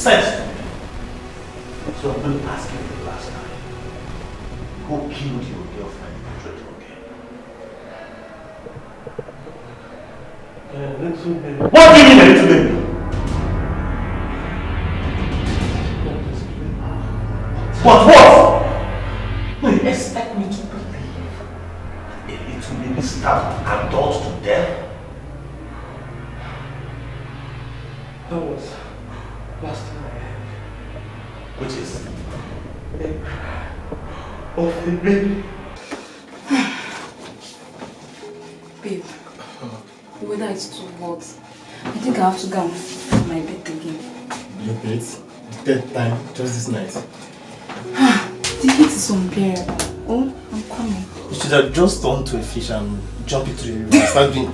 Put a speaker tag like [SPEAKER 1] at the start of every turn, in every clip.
[SPEAKER 1] sense to me. So I'm going to ask you for the last time. Who killed your girlfriend, Mildred,
[SPEAKER 2] Little baby.
[SPEAKER 1] What do you mean, a little baby? What? No, you expect me to believe a little baby stabbed adults to death?
[SPEAKER 2] That was last time I heard.
[SPEAKER 1] Which is?
[SPEAKER 2] Of a baby.
[SPEAKER 3] Babe, the weather is too hot. I think I have to go on my bed again.
[SPEAKER 2] Your bed? Third time, just this night.
[SPEAKER 3] The heat is unbearable. Oh, I'm coming.
[SPEAKER 2] You should have just turned to a fish and jump into the river and start doing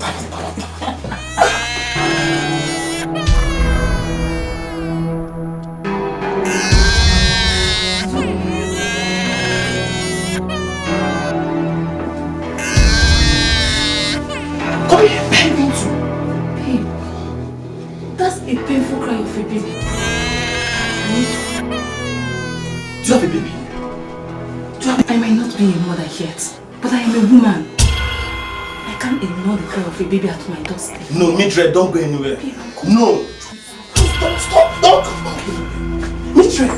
[SPEAKER 3] Come here, baby. Babe, that's a painful cry of a baby.
[SPEAKER 2] Do you have a baby?
[SPEAKER 3] I might not be a mother yet, but I am a woman. I can't ignore the cry of a baby at my doorstep.
[SPEAKER 2] No, Mildred, don't go anywhere.
[SPEAKER 3] Babe,
[SPEAKER 2] no! Stop! Don't come! Mildred!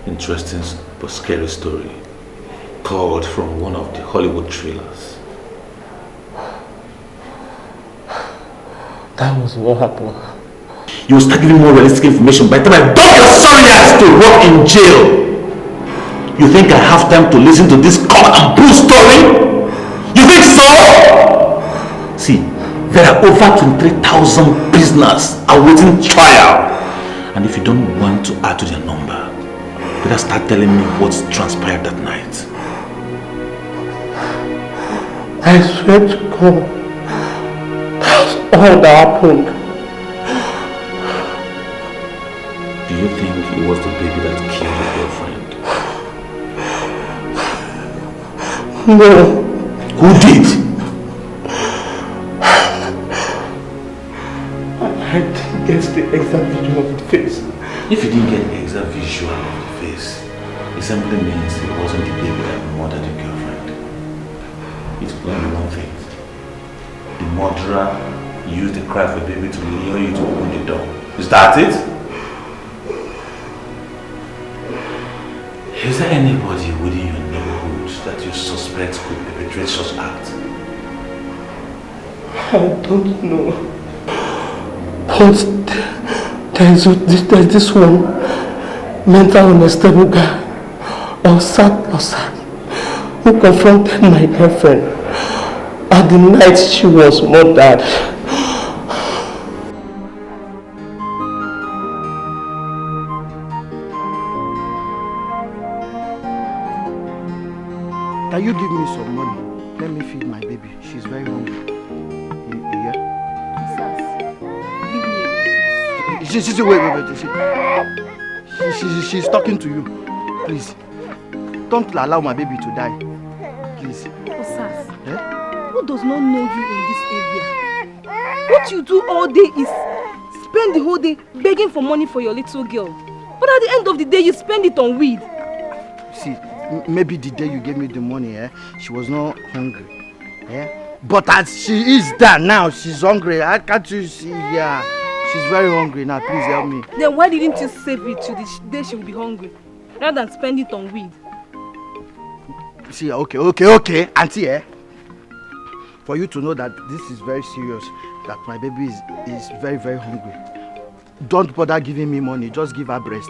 [SPEAKER 1] Interesting but scary story, called from one of the Hollywood thrillers.
[SPEAKER 2] That was what happened.
[SPEAKER 1] You start giving more realistic information by the time I dump your sorry ass to rot in jail. You think I have time to listen to this cock and bull story? You think so? See, there are over 23,000 prisoners awaiting trial. And if you don't want to add to their number, better start telling me what's transpired that night.
[SPEAKER 2] I swear to God, that's all that happened.
[SPEAKER 1] Do you think it was the baby that killed your girlfriend?
[SPEAKER 2] No.
[SPEAKER 1] Who did?
[SPEAKER 2] I didn't get the exact visual of the face.
[SPEAKER 1] If you didn't get the exact visual of the face, it simply means it wasn't the baby that murdered your girlfriend. It's only one thing. The murderer used the cry of a baby to lure you to open the door. Is that it? Is there anybody within your neighborhood that you suspect could perpetrate such act?
[SPEAKER 2] I don't know. But there's this one mental unstable guy, Osat, who confronted my girlfriend at the night she was murdered.
[SPEAKER 4] Can you give me some money? Let me feed my baby. She's very hungry. Yeah? Wait. She's talking to you. Please. Don't allow my baby to die. Please.
[SPEAKER 5] Osas,
[SPEAKER 4] Who
[SPEAKER 5] does not know you in this area? What you do all day is spend the whole day begging for money for your little girl. But at the end of the day, you spend it on weed.
[SPEAKER 4] See, maybe the day you gave me the money, she was not hungry. But as she is there now, she's hungry. Can't you see? Yeah, she's very hungry now. Please help me.
[SPEAKER 5] Then why didn't you save it to the day she will be hungry, rather than spend it on weed?
[SPEAKER 4] See, okay, auntie, for you to know that this is very serious, that my baby is very, very hungry. Don't bother giving me money. Just give her breast.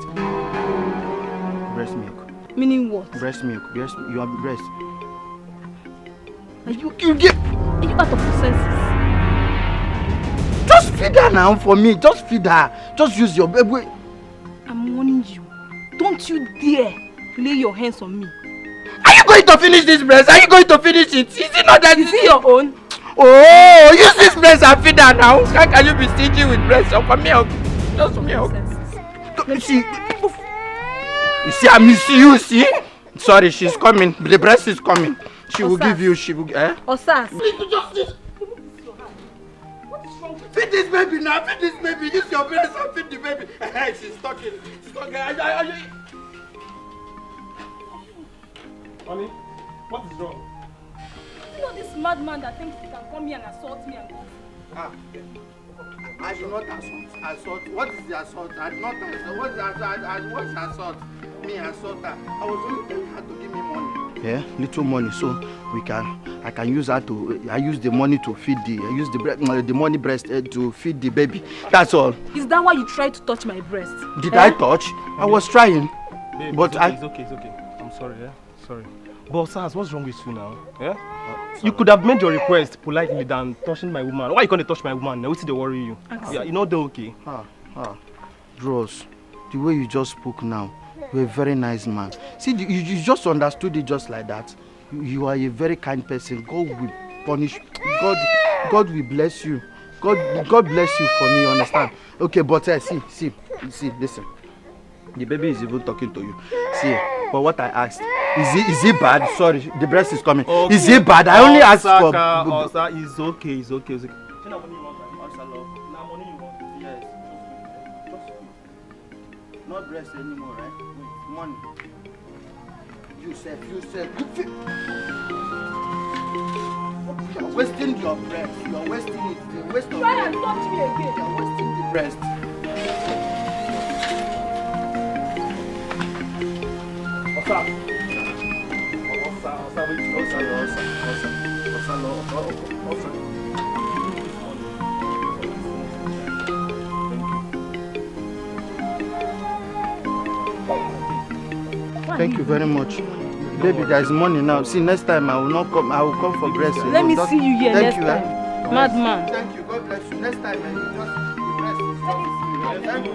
[SPEAKER 4] Breast milk.
[SPEAKER 5] Meaning what?
[SPEAKER 4] Breast milk. You have breast.
[SPEAKER 5] Are you out of your senses?
[SPEAKER 4] Just feed her now for me. Just feed her. Just use your baby.
[SPEAKER 5] I'm warning you. Don't you dare lay your hands on me.
[SPEAKER 4] Are you going to finish this breast? Are you going to finish it? Is it not that?
[SPEAKER 5] Is it your own?
[SPEAKER 4] Oh, use this breast and feed her now. How can you be stingy with breast? Or for milk? Just for milk. See. You see, I miss you, see? Sorry, she's coming. The breast is coming. She will give you, she will,
[SPEAKER 5] Osas.
[SPEAKER 4] Feed this baby now, feed this baby. Use your penis and feed the baby. She's talking. She's talking.
[SPEAKER 2] Honey, what is wrong?
[SPEAKER 5] You know this madman that thinks he can come here and assault me and
[SPEAKER 4] I do not assault. What is the assault? I do not assault. What is assault? Me assault her. I was only telling her to give me money. Yeah, little money, so I can use her to. I use the money to feed the. I use the money breast to feed the baby. That's all.
[SPEAKER 5] Is that why you tried to touch my breast?
[SPEAKER 4] Did I touch? I was trying.
[SPEAKER 2] Babe,
[SPEAKER 4] but
[SPEAKER 2] it's okay. I'm sorry, sorry. But Sars, what's wrong with you now? You could have made your request politely than touching my woman. Why you can't touch my woman? Now, what's they worry you? Yeah, you know they're okay.
[SPEAKER 4] Bros, the way you just spoke now, you're a very nice man. See, you just understood it just like that. You are a very kind person. God will punish. God will bless you. God bless you for me. Understand? Okay, but see, listen. The baby is even talking to you. See, but what I asked, is it bad? Sorry, the breast is coming. Okay. Is it bad? I only asked for.
[SPEAKER 2] It's okay. Yes.
[SPEAKER 4] Not breast anymore, right? Wait, money. You said. You're wasting your breast. You're wasting it. You're wasting.
[SPEAKER 5] Try and touch me again.
[SPEAKER 4] You're wasting the breast. Thank you very much. Baby, there's money now. See, next time I will not come. I will come for breast.
[SPEAKER 5] Let me see you here next time. Madman.
[SPEAKER 4] Thank you. God bless you. Next time, you just the breast is just. Thank you.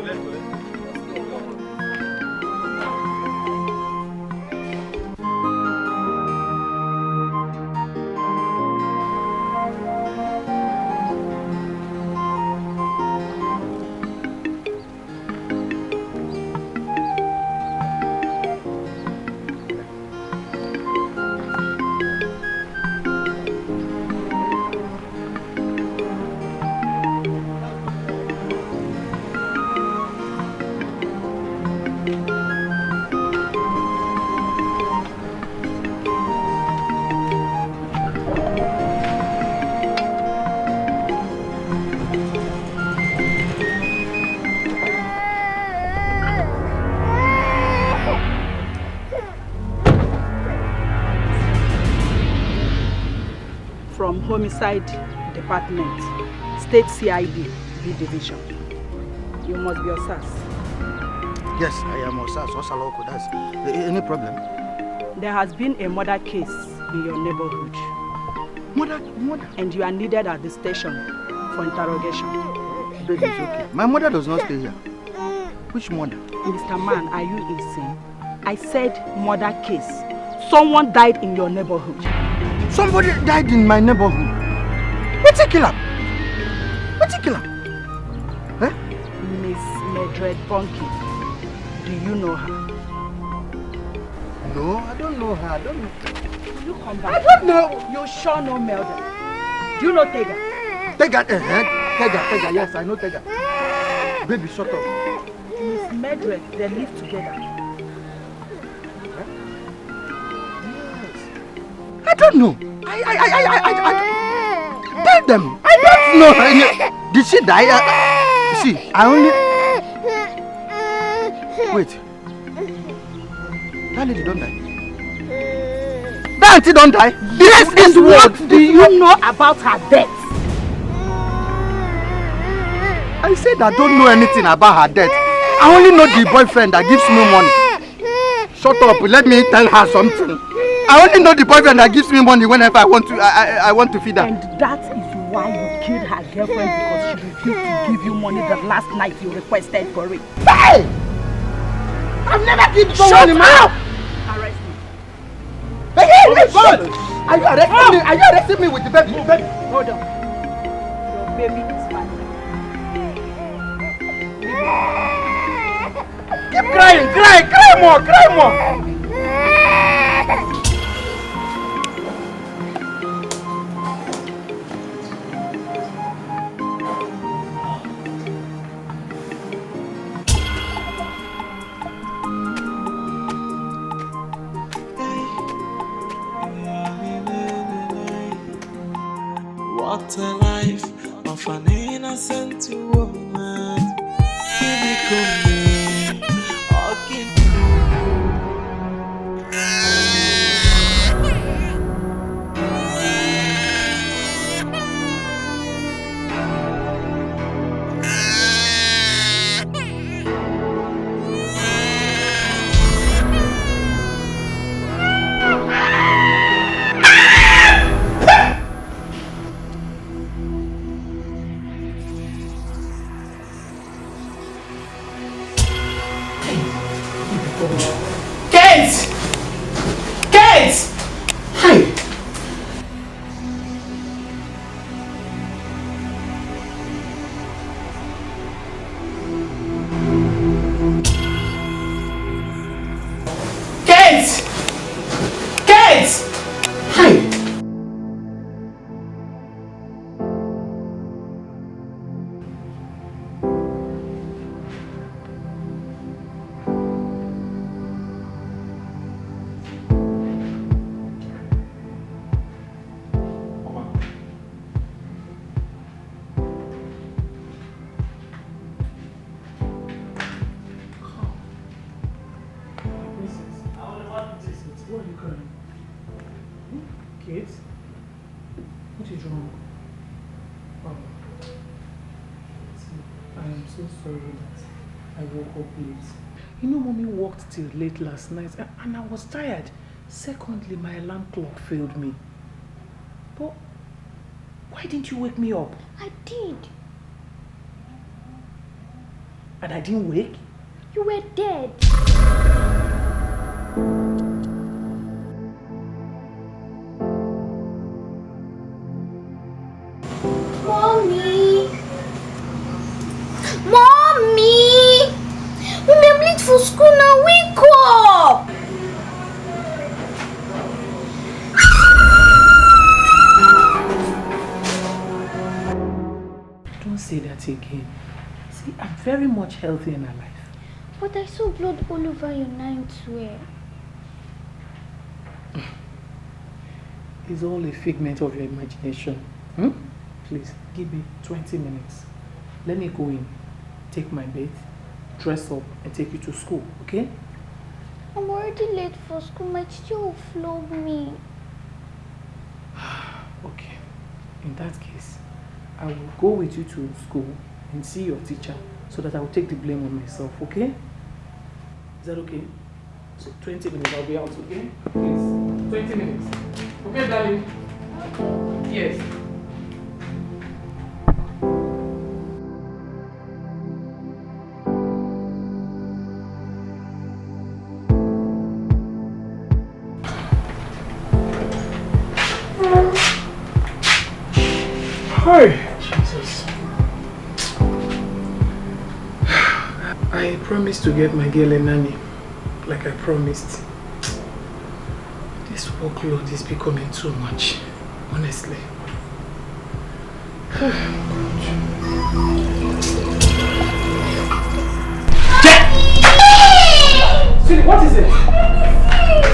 [SPEAKER 6] Homicide Department, State CID, B Division. You must be Osas.
[SPEAKER 4] Yes, I am Osas. Osaloko, that's any problem?
[SPEAKER 6] There has been a murder case in your neighborhood.
[SPEAKER 4] Murder?
[SPEAKER 6] And you are needed at the station for interrogation.
[SPEAKER 4] Baby, it's okay. My mother does not stay here. Which mother?
[SPEAKER 6] Mr. Man, are you insane? I said murder case. Someone died in your neighborhood.
[SPEAKER 4] Somebody died in my neighborhood. What's a killer?
[SPEAKER 6] Miss Mildred Bunky. Do you know her?
[SPEAKER 4] No, I don't know her.
[SPEAKER 6] Will you come back?
[SPEAKER 4] I don't know.
[SPEAKER 6] You sure know Mildred? Do you know Tega?
[SPEAKER 4] Tega, yes, I know Tega. Baby, shut up.
[SPEAKER 6] Miss Mildred, they live together.
[SPEAKER 4] I don't know. I tell them. I don't know. Did she die? See, I only. Wait. That lady don't die. That auntie don't die.
[SPEAKER 6] Yes, and what do you know about her death?
[SPEAKER 4] I said I don't know anything about her death. I only know the boyfriend that gives me money. Shut up. Let me tell her something. I only know the boyfriend that gives me money whenever I want to feed her.
[SPEAKER 6] And that is why you killed her girlfriend, because she refused to give you money the last night you requested for it.
[SPEAKER 4] Hey! I've never given someone money.
[SPEAKER 6] Shut up! Arrest me.
[SPEAKER 4] Hey, God! Are you arresting me? Are you arresting me with the baby?
[SPEAKER 6] Hold on. Your baby is fine.
[SPEAKER 2] Keep crying, cry more, cry more.
[SPEAKER 7] What a life of an innocent woman.
[SPEAKER 8] You know, Mommy worked till late last night and I was tired. Secondly, my alarm clock failed me. But why didn't you wake me up?
[SPEAKER 9] I did.
[SPEAKER 8] And I didn't wake?
[SPEAKER 9] You were dead. Mommy! Mommy! Mommy, I'm late for school now. Wake up!
[SPEAKER 8] Don't say that again. See, I'm very much healthy and alive.
[SPEAKER 9] But I saw blood all over your nightwear.
[SPEAKER 8] It's all a figment of your imagination. Please, give me 20 minutes. Let me go in, take my bath, dress up, and take you to school, okay?
[SPEAKER 9] I'm already late for school. My teacher will flog me.
[SPEAKER 8] Okay. In that case, I will go with you to school and see your teacher so that I will take the blame on myself, okay? Is that okay? So 20 minutes, I'll be out, okay? Please, 20 minutes. Okay, darling? Okay. Yes. Hi, Jesus. I promised to get my girl a nanny, like I promised. This workload is becoming too much, honestly. Silly, what is it?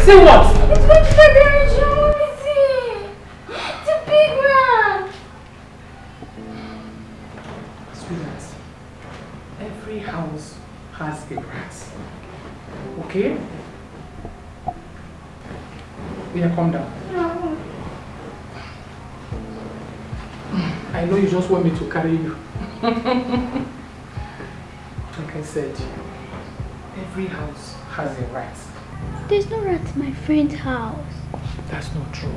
[SPEAKER 8] Say what?
[SPEAKER 9] It's my Federation. What is it? It's a big rat.
[SPEAKER 8] Sweetheart, every house has a rat. Okay? Yeah, calm down.
[SPEAKER 9] No.
[SPEAKER 8] I know you just want me to carry you. Like I said, every house has a rat.
[SPEAKER 9] There's no rat in my friend's house.
[SPEAKER 8] That's not true.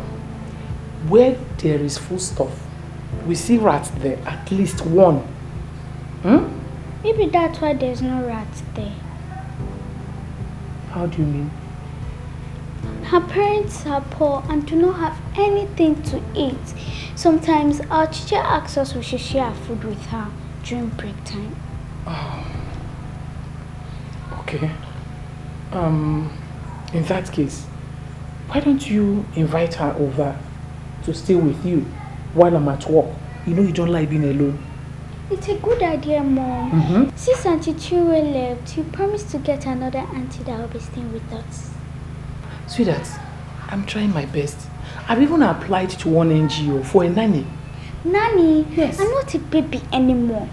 [SPEAKER 8] Where there is food stuff, we see rats there, at least one.
[SPEAKER 9] Maybe that's why there's no rats there.
[SPEAKER 8] How do you mean?
[SPEAKER 9] Her parents are poor and do not have anything to eat. Sometimes our teacher asks us we should share food with her during break time.
[SPEAKER 8] Oh. Okay. In that case, why don't you invite her over to stay with you while I'm at work? You know you don't like being alone.
[SPEAKER 9] It's a good idea, Mom. Since Auntie Chinwe left, you promised to get another auntie that will be staying with us.
[SPEAKER 8] Sweetheart, I'm trying my best. I've even applied to one NGO for a nanny.
[SPEAKER 9] Nanny?
[SPEAKER 8] Yes.
[SPEAKER 9] I'm not a baby anymore.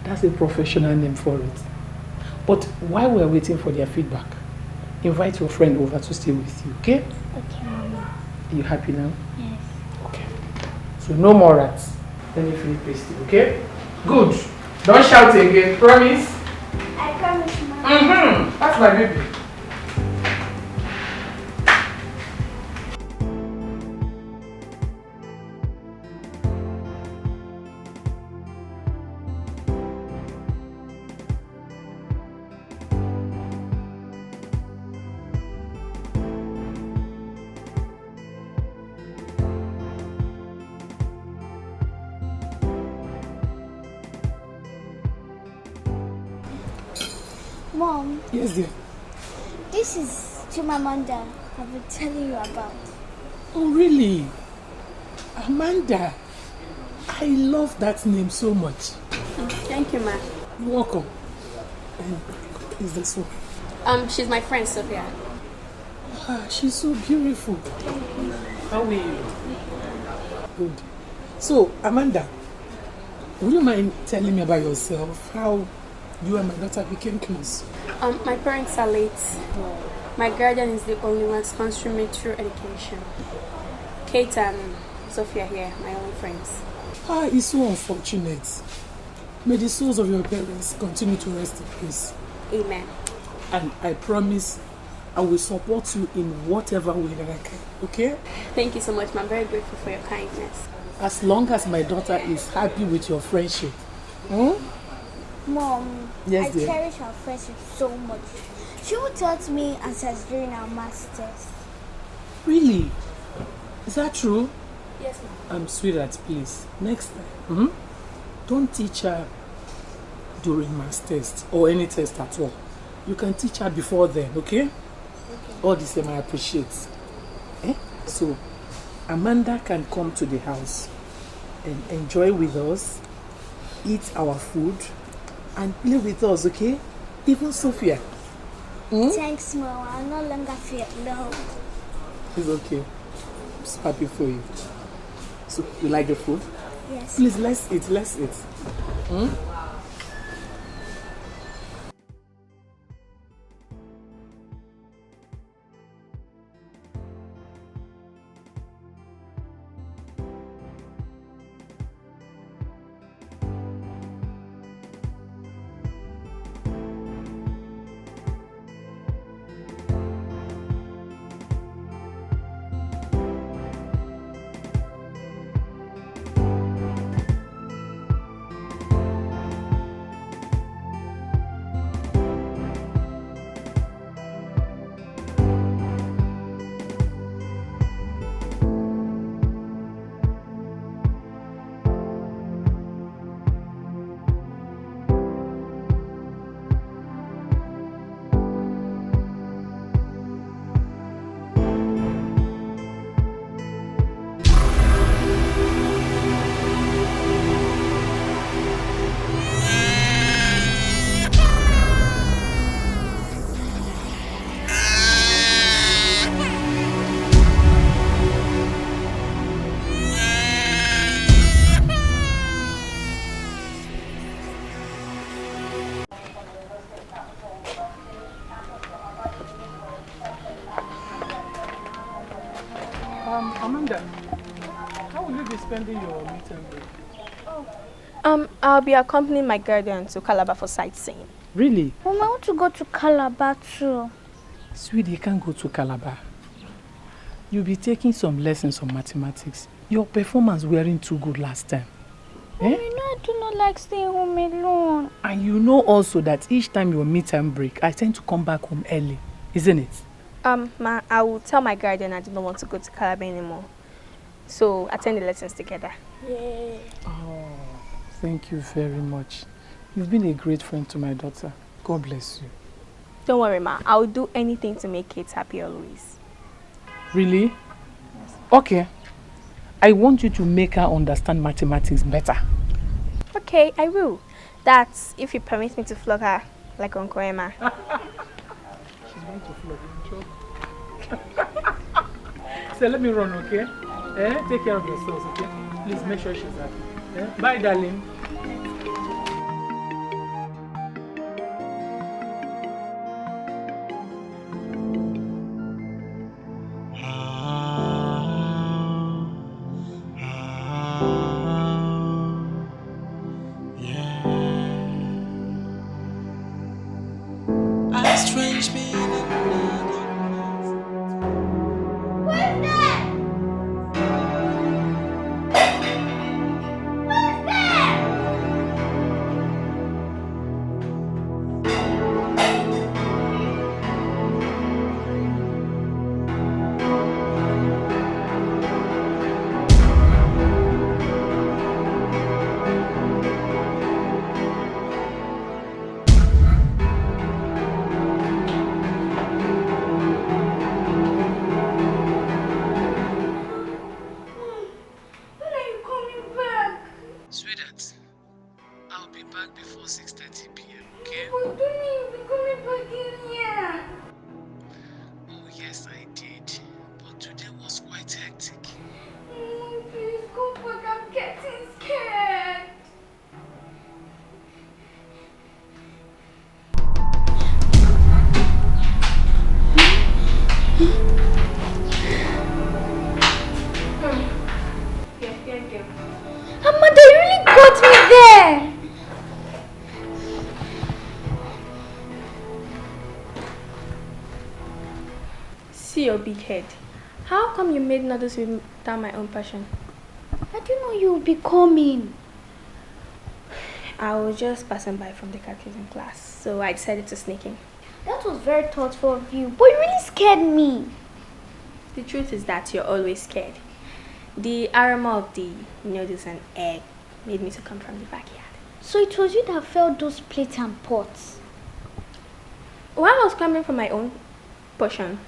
[SPEAKER 8] That's a professional name for it. But while we're waiting for their feedback, invite your friend over to stay with you, okay?
[SPEAKER 9] Okay, Mommy.
[SPEAKER 8] Are you happy now?
[SPEAKER 9] Yes.
[SPEAKER 8] Okay. So no more rats. Let me finish pasting, okay? Good. Don't shout again, promise?
[SPEAKER 9] I promise, Mom.
[SPEAKER 8] That's my baby.
[SPEAKER 9] Mom,
[SPEAKER 8] Yes, dear.
[SPEAKER 9] this is Chimamanda I've been telling you about.
[SPEAKER 8] Oh, really? Amanda. I love that name so much.
[SPEAKER 10] Thank you, ma.
[SPEAKER 8] You're welcome. And is this one?
[SPEAKER 10] She's my friend, Sophia.
[SPEAKER 8] Ah, she's so beautiful. How are you? Good. So, Amanda, would you mind telling me about yourself? How you and my daughter became close?
[SPEAKER 10] My parents are late. My guardian is the only one sponsoring me through education. Kate and Sophia here, my only friends.
[SPEAKER 8] Ah, it's so unfortunate. May the souls of your parents continue to rest in peace.
[SPEAKER 10] Amen.
[SPEAKER 8] And I promise I will support you in whatever way that I can, okay?
[SPEAKER 10] Thank you so much, ma. I'm very grateful for your kindness.
[SPEAKER 8] As long as my daughter is happy with your friendship.
[SPEAKER 9] Mom,
[SPEAKER 8] Yes,
[SPEAKER 9] I
[SPEAKER 8] dear.
[SPEAKER 9] cherish our friendship so much. She who taught me as I was doing our masters.
[SPEAKER 8] Really? Is that true?
[SPEAKER 10] Yes, ma'am.
[SPEAKER 8] Sweetheart, please. Next time, don't teach her during maths test or any test at all. You can teach her before then, okay? All the same, I appreciate. So, Amanda can come to the house and enjoy with us, eat our food, and play with us, okay? Even Sophia.
[SPEAKER 9] Thanks, Mom. I'll no longer feel alone.
[SPEAKER 8] It's okay. I'm so happy for you. So, you like the food?
[SPEAKER 9] Yes.
[SPEAKER 8] Please, let's eat. Amanda, how will you be spending your midterm break?
[SPEAKER 10] I'll be accompanying my guardian to Calabar for sightseeing.
[SPEAKER 8] Really?
[SPEAKER 9] Mom, I want to go to Calabar too.
[SPEAKER 8] Sweetie, you can't go to Calabar. You'll be taking some lessons on mathematics. Your performance weren't too good last time.
[SPEAKER 9] Mom, you know I do not like staying home alone.
[SPEAKER 8] And you know also that each time your midterm break, I tend to come back home early, isn't it?
[SPEAKER 10] Ma, I will tell my guardian I do not want to go to Calabar anymore. So attend the lessons together.
[SPEAKER 9] Yeah.
[SPEAKER 8] Oh, thank you very much. You've been a great friend to my daughter. God bless you.
[SPEAKER 10] Don't worry, Ma. I'll do anything to make Kate happy always.
[SPEAKER 8] Really? Yes. Okay. I want you to make her understand mathematics better.
[SPEAKER 10] Okay, I will. That's if you permit me to flog her like Uncle Emma.
[SPEAKER 8] She's going to flog you. So let me run, okay? Take care of yourselves, okay? Please make sure she's happy. Bye, darling.
[SPEAKER 7] Strange being in the
[SPEAKER 10] Your big head. How come you made noodles without my own passion?
[SPEAKER 9] I didn't know you would be coming.
[SPEAKER 10] I was just passing by from the catechism class, so I decided to sneak in.
[SPEAKER 9] That was very thoughtful of you, but you really scared me.
[SPEAKER 10] The truth is that you're always scared. The aroma of the noodles and egg made me to come from the backyard.
[SPEAKER 9] So it was you that filled those plates and pots?
[SPEAKER 10] While I was coming from my own portion.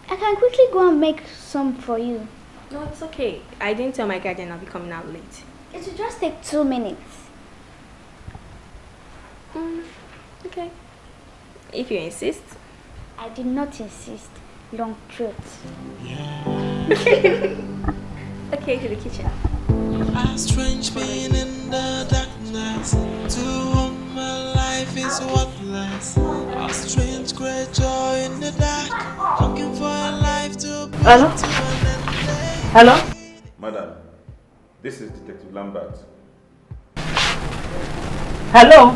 [SPEAKER 9] I can quickly go and make some for you.
[SPEAKER 10] No, it's okay. I didn't tell my guardian I'll be coming out late.
[SPEAKER 9] It will just take 2 minutes.
[SPEAKER 10] Okay. If you insist.
[SPEAKER 9] I did not insist. Long throat.
[SPEAKER 10] Okay, to the kitchen.
[SPEAKER 7] A strange being in the darkness, to whom my life is worthless. A strange great joy in the dark, looking for a life to put
[SPEAKER 8] Hello?
[SPEAKER 7] to an end.
[SPEAKER 8] Hello?
[SPEAKER 1] Madam, this is Detective Lambert.
[SPEAKER 8] Hello?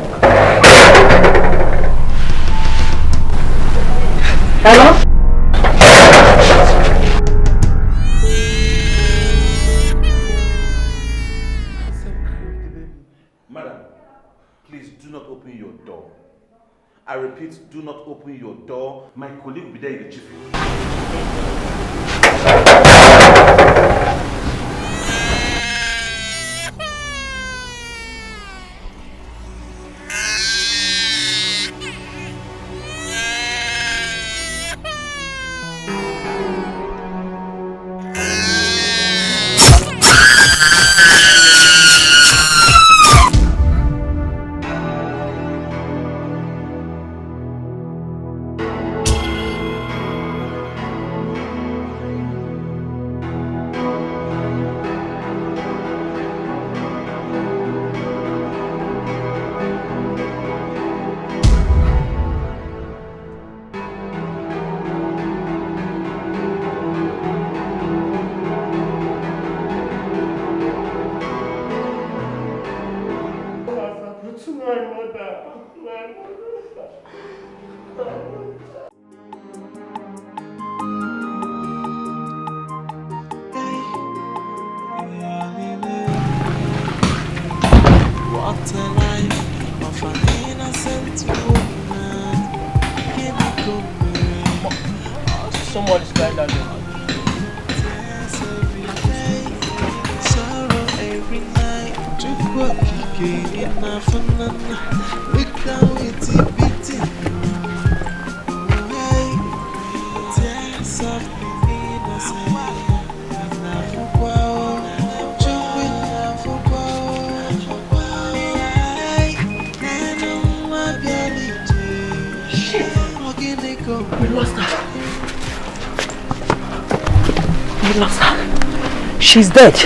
[SPEAKER 8] Hello?
[SPEAKER 1] Madam, please do not open your door. I repeat, do not open your door. My colleague will be there in the jiffy.
[SPEAKER 7] What a life of an innocent woman. Give me coming.
[SPEAKER 2] Someone is crying down there.
[SPEAKER 7] Tears every day, sorrow every night.
[SPEAKER 6] We lost her. We lost her. She's dead.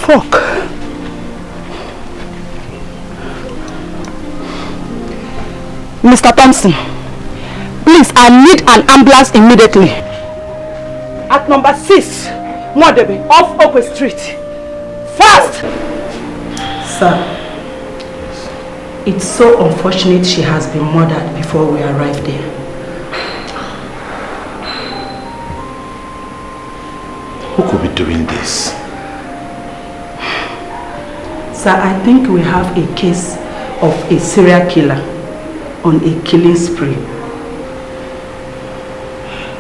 [SPEAKER 6] Fuck. Mr. Thompson, please, I need an ambulance immediately. At number 6, Mwadebe, off Okwe Street. Fast!
[SPEAKER 5] Sir, it's so unfortunate she has been murdered before we arrived there.
[SPEAKER 1] Who could be doing this?
[SPEAKER 5] Sir, I think we have a case of a serial killer on a killing spree.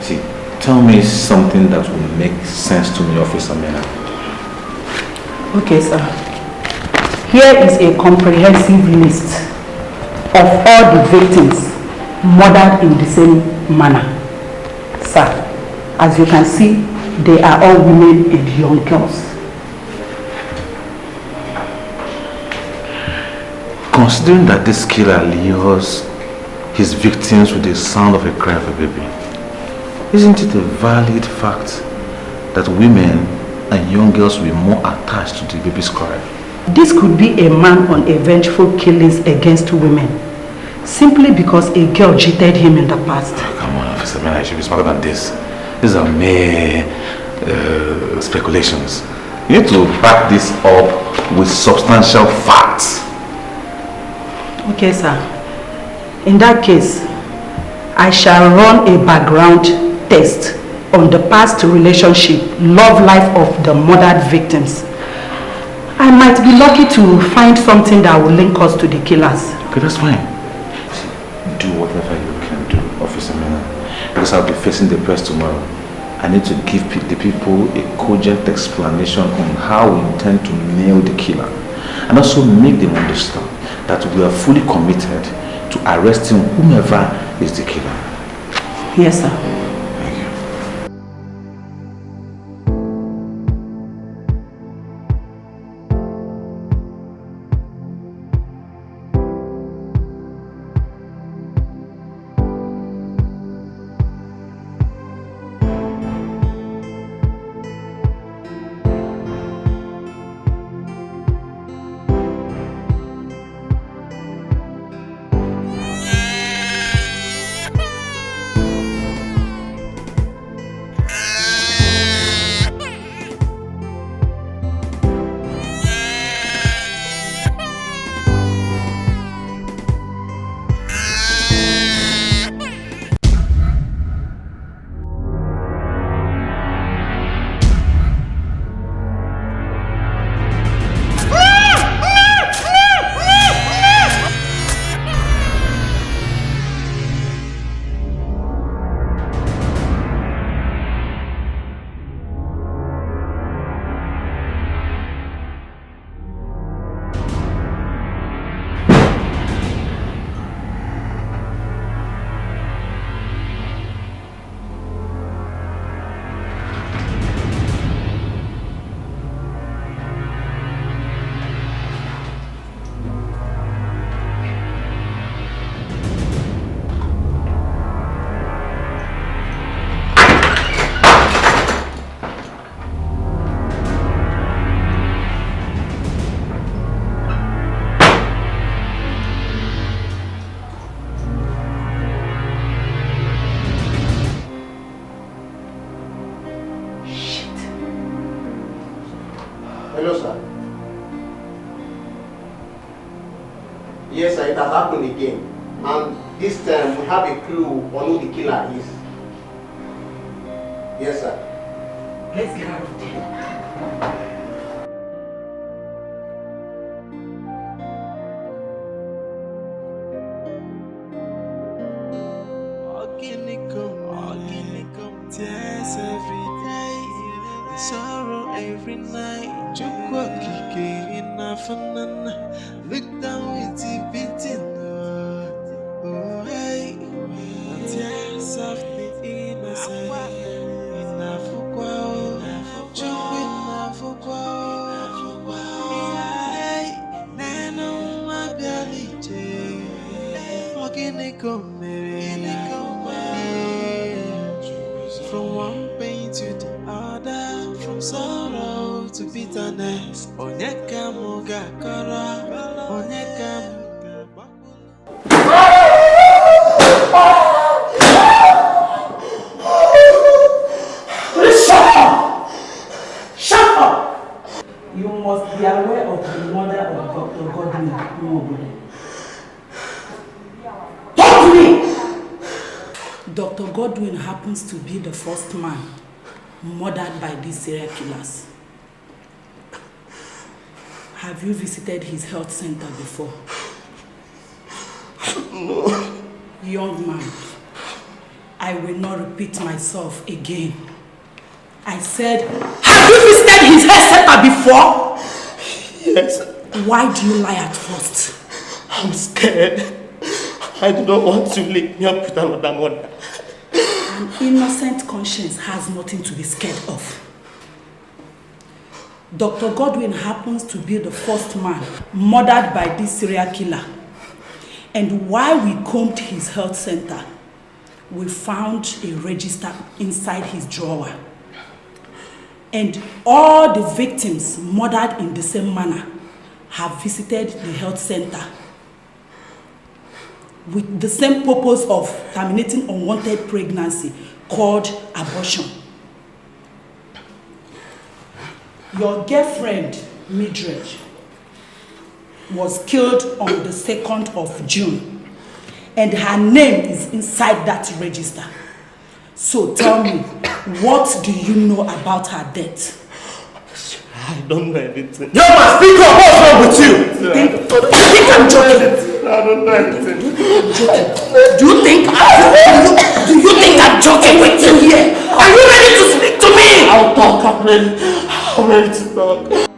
[SPEAKER 1] See, tell me something that will make sense to me, Officer Mena.
[SPEAKER 5] Okay, sir. Here is a comprehensive list of all the victims murdered in the same manner. Sir, as you can see, they are all women and young girls.
[SPEAKER 1] Considering that this killer lures his victims with the sound of a cry of a baby, isn't it a valid fact that women and young girls will be more attached to the baby's cry?
[SPEAKER 5] This could be a man on a vengeful killings against women, simply because a girl cheated him in the past.
[SPEAKER 1] Oh, come on, Officer Man, I should be smarter than this. These are mere speculations. You need to back this up with substantial facts.
[SPEAKER 5] Okay, sir. In that case, I shall run a background test on the past relationship, love life of the murdered victims. I might be lucky to find something that will link us to the killers.
[SPEAKER 1] Okay, that's fine. Do whatever you can do, Officer Mena, because I'll be facing the press tomorrow. I need to give the people a cogent explanation on how we intend to nail the killer, and also make them understand that we are fully committed to arresting whomever is the killer.
[SPEAKER 5] Yes, sir.
[SPEAKER 1] Thank you.
[SPEAKER 4] Hello, sir. Yes, sir, it has happened again. And this time we have a clue on who the killer is. Yes, sir.
[SPEAKER 5] Let's get out of there.
[SPEAKER 7] Tears every day, the sorrow every night. Chukwa kike in afanan, look down with the beating. Oh hey, tears of the innocent. In Afukwa, Chukwa in Afukwa. Hey, Nano Mabialiche, Oginiko Mary. From one pain to the other, from sorrow to bitterness. Onyeka moga kara, onyeka moga bakula.
[SPEAKER 5] Shut up! Shut up! You must be aware of the mother of Dr. Godwin. Talk to me! Dr. Godwin happens to be the first man murdered by these serial killers. Have you visited his health center before?
[SPEAKER 1] No.
[SPEAKER 5] Young man, I will not repeat myself again. I said, have you visited his health center before?
[SPEAKER 1] Yes.
[SPEAKER 5] Why do you lie at first?
[SPEAKER 1] I'm scared. I do not want to link me up with another mother.
[SPEAKER 5] An innocent conscience has nothing to be scared of. Dr. Godwin happens to be the first man murdered by this serial killer. And while we combed his health center, we found a register inside his drawer. And all the victims murdered in the same manner have visited the health center with the same purpose of terminating unwanted pregnancy called abortion. Your girlfriend, Mildred, was killed on the 2nd of June, and her name is inside that register. So tell me, what do you know about her death?
[SPEAKER 1] I don't know anything.
[SPEAKER 5] You must speak up! What's wrong with you? You think I'm joking?
[SPEAKER 1] I don't know anything.
[SPEAKER 5] Do you think I'm joking with you here? Are you ready to speak to me?
[SPEAKER 1] I'll talk. I'm ready to talk.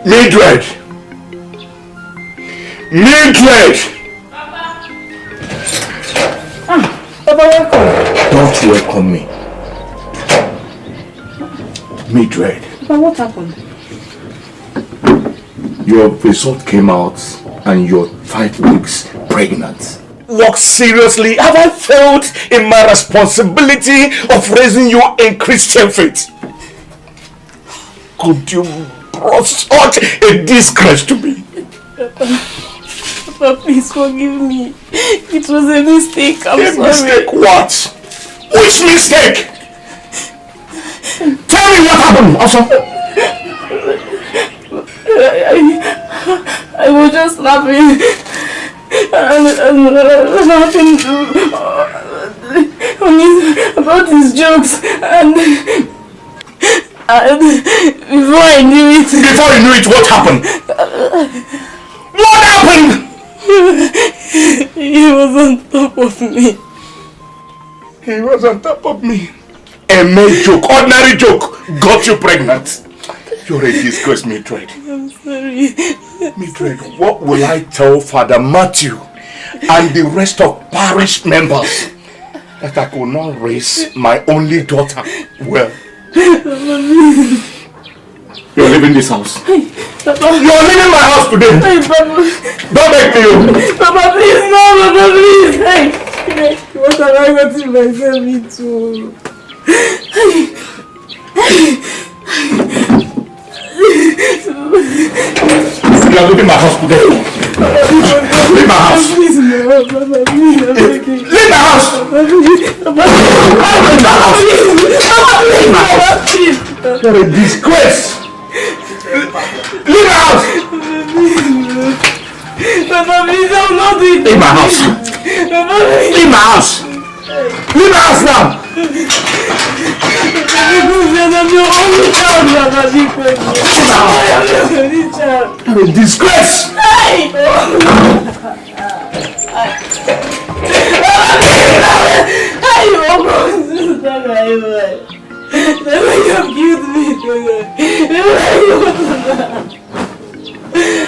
[SPEAKER 11] Mildred! Mildred!
[SPEAKER 8] Papa, welcome.
[SPEAKER 11] Don't welcome me. Mildred.
[SPEAKER 8] Papa, what happened?
[SPEAKER 11] Your result came out and you're 5 weeks pregnant. Look, seriously, have I failed in my responsibility of raising you in Christian faith? Could you brought such a disgrace to me?
[SPEAKER 8] Papa, please forgive me. It was a mistake. I'm sorry.
[SPEAKER 11] Mistake what? Which mistake? Tell me what happened, also.
[SPEAKER 8] I was just laughing and laughing about his jokes and before I knew it.
[SPEAKER 11] Before you knew it, what happened? What happened?
[SPEAKER 8] He was on top of me.
[SPEAKER 11] He was on top of me. A mere joke, ordinary joke, got you pregnant. You're a disgrace, Mildred.
[SPEAKER 10] I'm sorry.
[SPEAKER 11] Mildred, what will I tell Father Matthew and the rest of parish members that I could not raise my only daughter well? You're leaving this house.
[SPEAKER 10] Hey, Papa.
[SPEAKER 11] You're leaving my house today.
[SPEAKER 10] Hey, Papa.
[SPEAKER 11] Don't make me.
[SPEAKER 10] Papa, please, no, Papa, please. Hey, what have I gotten myself into?
[SPEAKER 11] You are leaving my house today. Leave my house.
[SPEAKER 10] Please, no, Papa, please, I'm begging.
[SPEAKER 11] Leave my house.
[SPEAKER 10] Papa, please. Papa, please.
[SPEAKER 11] You're a disgrace. Leave my house.
[SPEAKER 10] Papa, please, I will not do it.
[SPEAKER 11] Leave my house.
[SPEAKER 10] Papa, please.
[SPEAKER 11] Leave my house. Leave my house now.
[SPEAKER 10] I'm your only child, Papa, because I'm your only child.
[SPEAKER 11] You're a disgrace.
[SPEAKER 10] Hey!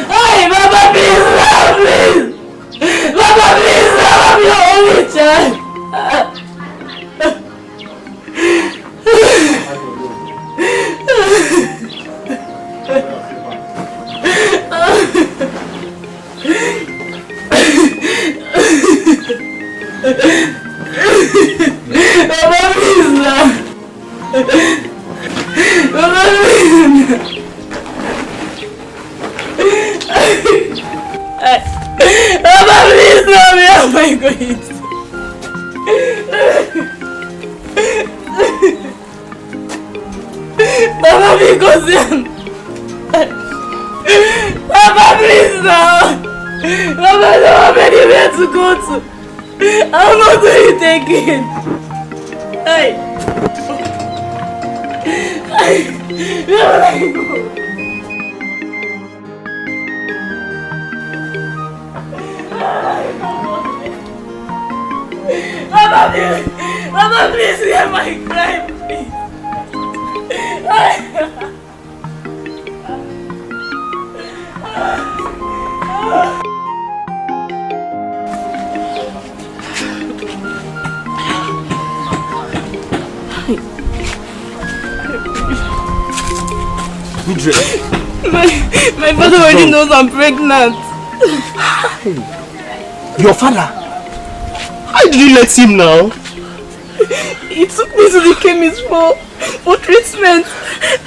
[SPEAKER 10] Hey, Papa, please, please! Papa, please, I'm your only child! Papa, please, Papa, please! Papa, please, where am I going to? Papa, because Papa, please now! Papa, I don't have anywhere to go to. How much will you take it? Hey! Hey! Where will I go? Papa, please hear my cry, please. My father already knows I'm pregnant.
[SPEAKER 2] Your father? How did you let him know?
[SPEAKER 10] He took me to the chemist for treatment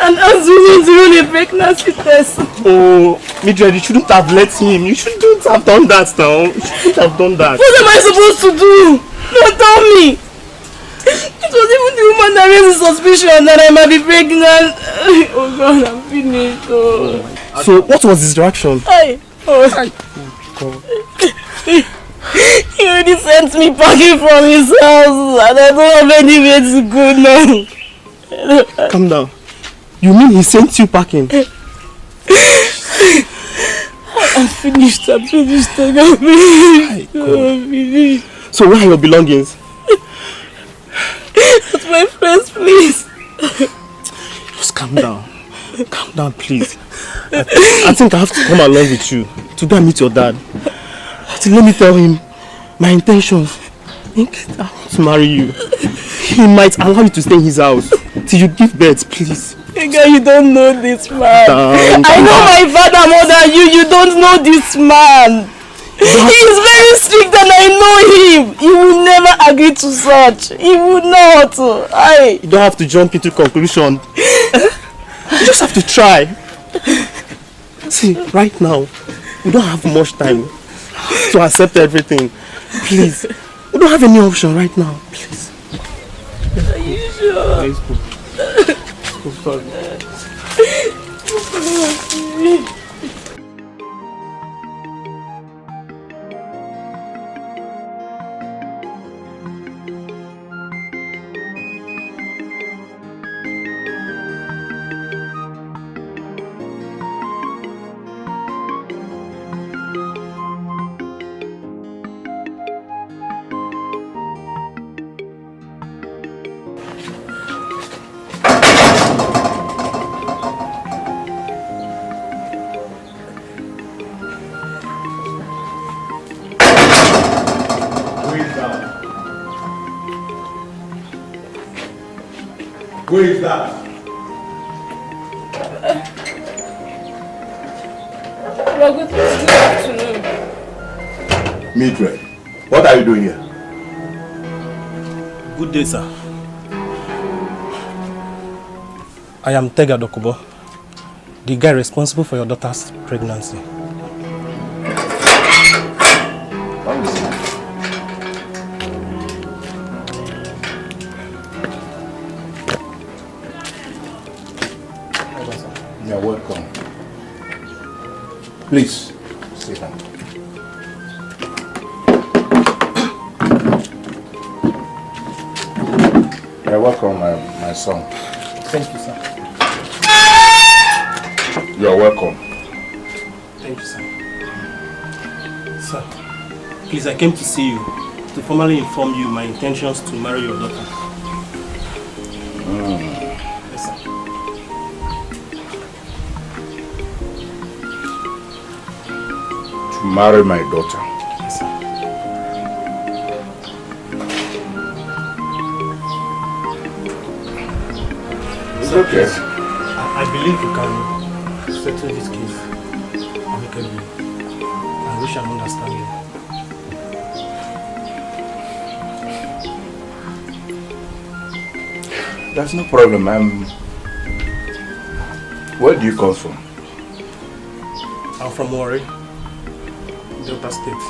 [SPEAKER 10] and asked me to run a pregnancy test.
[SPEAKER 2] Oh, Mildred, you shouldn't have let him. You shouldn't have done that now. You shouldn't have done that.
[SPEAKER 10] What am I supposed to do? No, tell me. It was even the woman that raised the suspicion that I might be pregnant. Oh God, I'm finished. Oh.
[SPEAKER 2] So, what was his reaction?
[SPEAKER 10] He already sent me packing from his house and I don't have anywhere to go now.
[SPEAKER 2] Calm down. You mean he sent you packing?
[SPEAKER 10] I'm finished. I'm finished.
[SPEAKER 2] So where are your belongings?
[SPEAKER 10] At my friend's place.
[SPEAKER 2] Just calm down. Calm down, please. I think I have to come along with you to go and meet your dad. Let me tell him my intentions. I want to marry you. He might allow you to stay in his house till you give birth, please.
[SPEAKER 10] Girl, you don't know this man. I know my father more than you. You don't know this man. He is very strict and I know him. He will never agree to such. He would not.
[SPEAKER 2] You don't have to jump into conclusion. You just have to try. See, right now, we don't have much time to accept everything. Please. We don't have any option right now. Please.
[SPEAKER 10] Are you sure?
[SPEAKER 2] Let's go. Sorry.
[SPEAKER 11] Who is that?
[SPEAKER 10] Good afternoon.
[SPEAKER 11] Mildred, what are you doing here?
[SPEAKER 2] Good day, sir. I am Tega Dokubo, the guy responsible for your daughter's pregnancy.
[SPEAKER 11] You're welcome. Please, sit down. You're welcome, my son.
[SPEAKER 2] Thank you, sir.
[SPEAKER 11] You're welcome.
[SPEAKER 2] Thank you, sir. Sir, please, I came to see you to formally inform you my intentions to marry your daughter. Yes, sir.
[SPEAKER 11] To marry my daughter.
[SPEAKER 2] Yes, sir.
[SPEAKER 11] It's okay.
[SPEAKER 2] I believe you can settle this case amicably. I wish I understand you.
[SPEAKER 11] That's no problem. Where do you come from?
[SPEAKER 2] I'm from Warri, Delta State.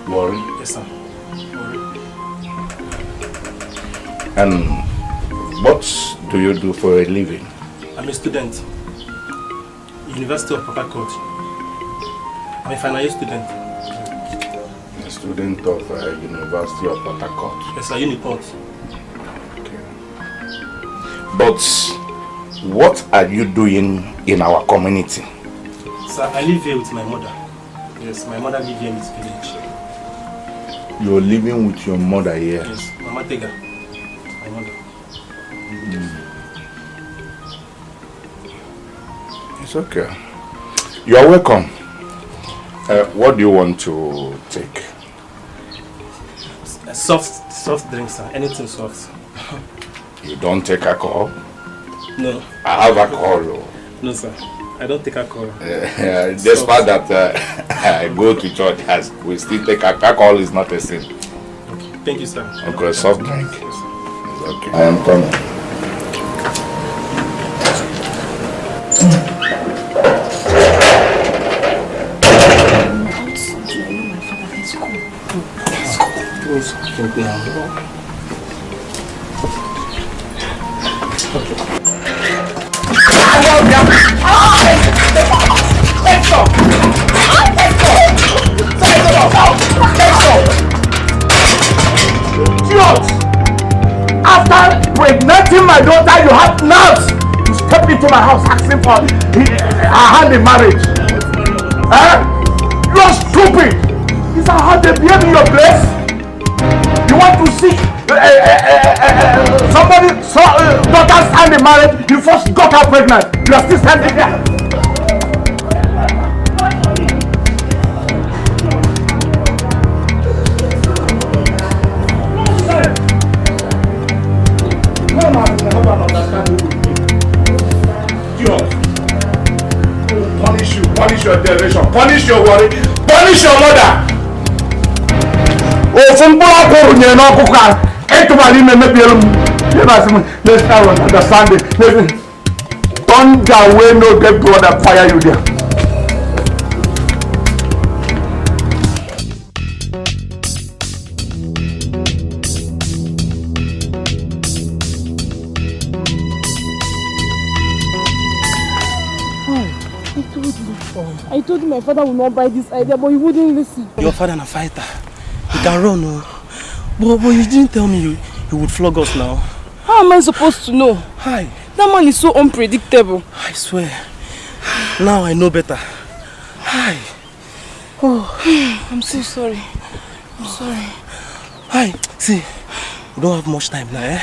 [SPEAKER 11] Warri?
[SPEAKER 2] Yes, sir. Warri.
[SPEAKER 11] And what do you do for a living?
[SPEAKER 2] I'm a student. University of Port Harcourt. I'm a final year student.
[SPEAKER 11] A student of University of Port Harcourt.
[SPEAKER 2] Yes, sir. Uniport.
[SPEAKER 11] But what are you doing in our community?
[SPEAKER 2] Sir, I live here with my mother. Yes, my mother lives here in this village.
[SPEAKER 11] You're living with your mother here?
[SPEAKER 2] Yes, Mama Tega. My mother.
[SPEAKER 11] It's okay. You are welcome. What do you want to take?
[SPEAKER 2] Soft drinks, sir. Anything soft.
[SPEAKER 11] You don't take alcohol?
[SPEAKER 2] No.
[SPEAKER 11] I have alcohol.
[SPEAKER 2] No, sir. I don't take alcohol.
[SPEAKER 11] Despite that I go to church, we still take alcohol. Is not a sin.
[SPEAKER 2] Okay. Thank you, sir.
[SPEAKER 11] Okay, soft drink.
[SPEAKER 2] Yes,
[SPEAKER 11] it's okay. I am coming.
[SPEAKER 1] After impregnating my daughter, you have nerves to step into my house asking for her hand in marriage. You are stupid. Is that how they behave in your place? You want to see somebody's daughter's hand in marriage? You first got her pregnant. You are still standing there. Punish your generation, punish your worry, punish your mother. Oh, from Bulapo, you know, Kuka, everybody may be able to let's start understanding. Don't go away, no get God that fire you there.
[SPEAKER 10] I told him my father would not buy this idea, but he wouldn't listen.
[SPEAKER 2] Your father is a fighter. He can run, no. But you didn't tell me he would flog us now.
[SPEAKER 10] How am I supposed to know?
[SPEAKER 2] Hi.
[SPEAKER 10] That man is so unpredictable.
[SPEAKER 2] I swear. Now I know better. Hi.
[SPEAKER 10] Oh, I'm so sorry. I'm sorry.
[SPEAKER 2] Hi. See, we don't have much time now, eh?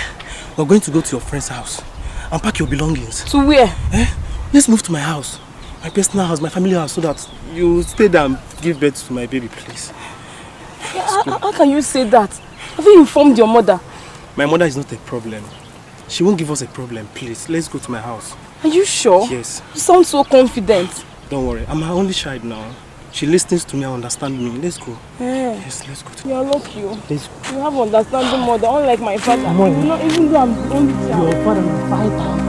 [SPEAKER 2] We're going to go to your friend's house and pack your belongings.
[SPEAKER 10] To where?
[SPEAKER 2] Eh? Let's move to my house. My personal house, my family house, so that you stay there and give birth to my baby, please.
[SPEAKER 10] How can you say that? Have you informed your mother?
[SPEAKER 2] My mother is not a problem. She won't give us a problem, please. Let's go to my house.
[SPEAKER 10] Are you sure?
[SPEAKER 2] Yes.
[SPEAKER 10] You sound so confident.
[SPEAKER 2] Don't worry, I'm her only child now. She listens to me and understands me. Let's go. Yes, let's go.
[SPEAKER 10] You're lucky.
[SPEAKER 2] Let's go.
[SPEAKER 10] You have understanding mother, unlike my father.
[SPEAKER 2] Mother.
[SPEAKER 10] You know, even though I'm the only child.
[SPEAKER 2] Your father will fight her.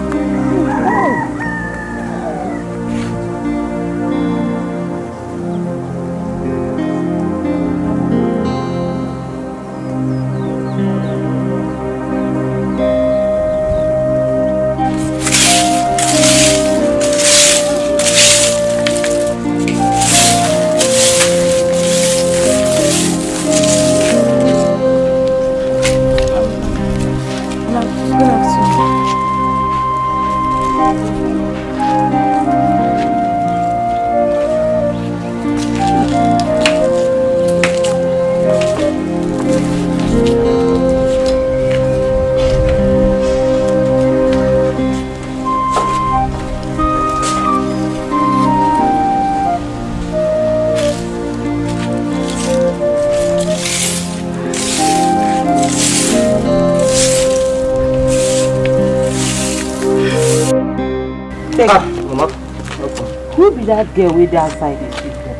[SPEAKER 6] That girl with that side is people.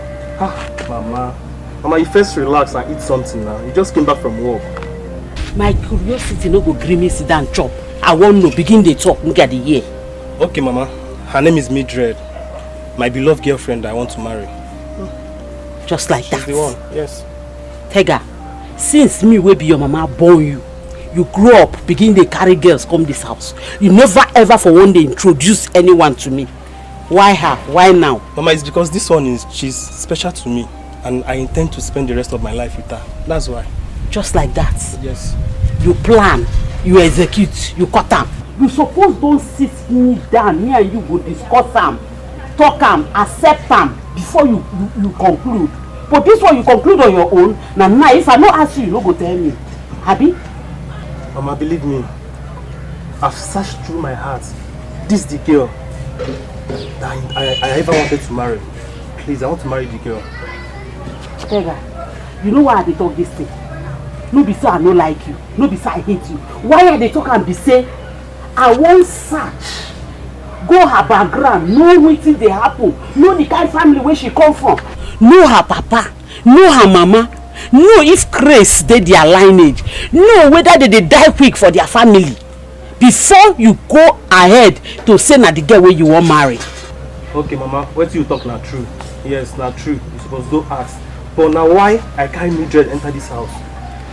[SPEAKER 2] Mama, you first relax and eat something now. You just came back from work.
[SPEAKER 6] My curiosity no go gree me sit down chop. I want to begin the talk. Look at the year.
[SPEAKER 2] Okay, Mama. Her name is Mildred. My beloved girlfriend I want to marry.
[SPEAKER 6] Just like
[SPEAKER 2] She's
[SPEAKER 6] that.
[SPEAKER 2] the one, yes.
[SPEAKER 6] Tega, since me will be your mama born you, you grow up, begin to carry girls come this house. You never ever for one day introduce anyone to me. Why her? Why now?
[SPEAKER 2] Mama, it's because this one she's special to me and I intend to spend the rest of my life with her. That's why.
[SPEAKER 6] Just like that?
[SPEAKER 2] Yes.
[SPEAKER 6] You plan, you execute, you cut them. You suppose don't sit me down, me and you go discuss them, talk them, accept them before you conclude. But this one you conclude on your own. Now if I no ask you, you no go tell me. Happy?
[SPEAKER 2] Mama, believe me, I've searched through my heart. This is the girl that I ever wanted to marry. Please, I want to marry the girl.
[SPEAKER 6] Tega, you know why they talk this thing? No be say I no like you, no be say I hate you. Why are they talk and be say I won't search, go her background, know wetin dey happen, know the kind family where she come from, know her papa, know her mama, know if grace dey their lineage, know whether they die quick for their family before you go ahead to say na the girl wey you wan marry.
[SPEAKER 2] Okay, Mama, what you talk na true. Yes, na true. You suppose go ask. But now why I carry Mildred enter this house?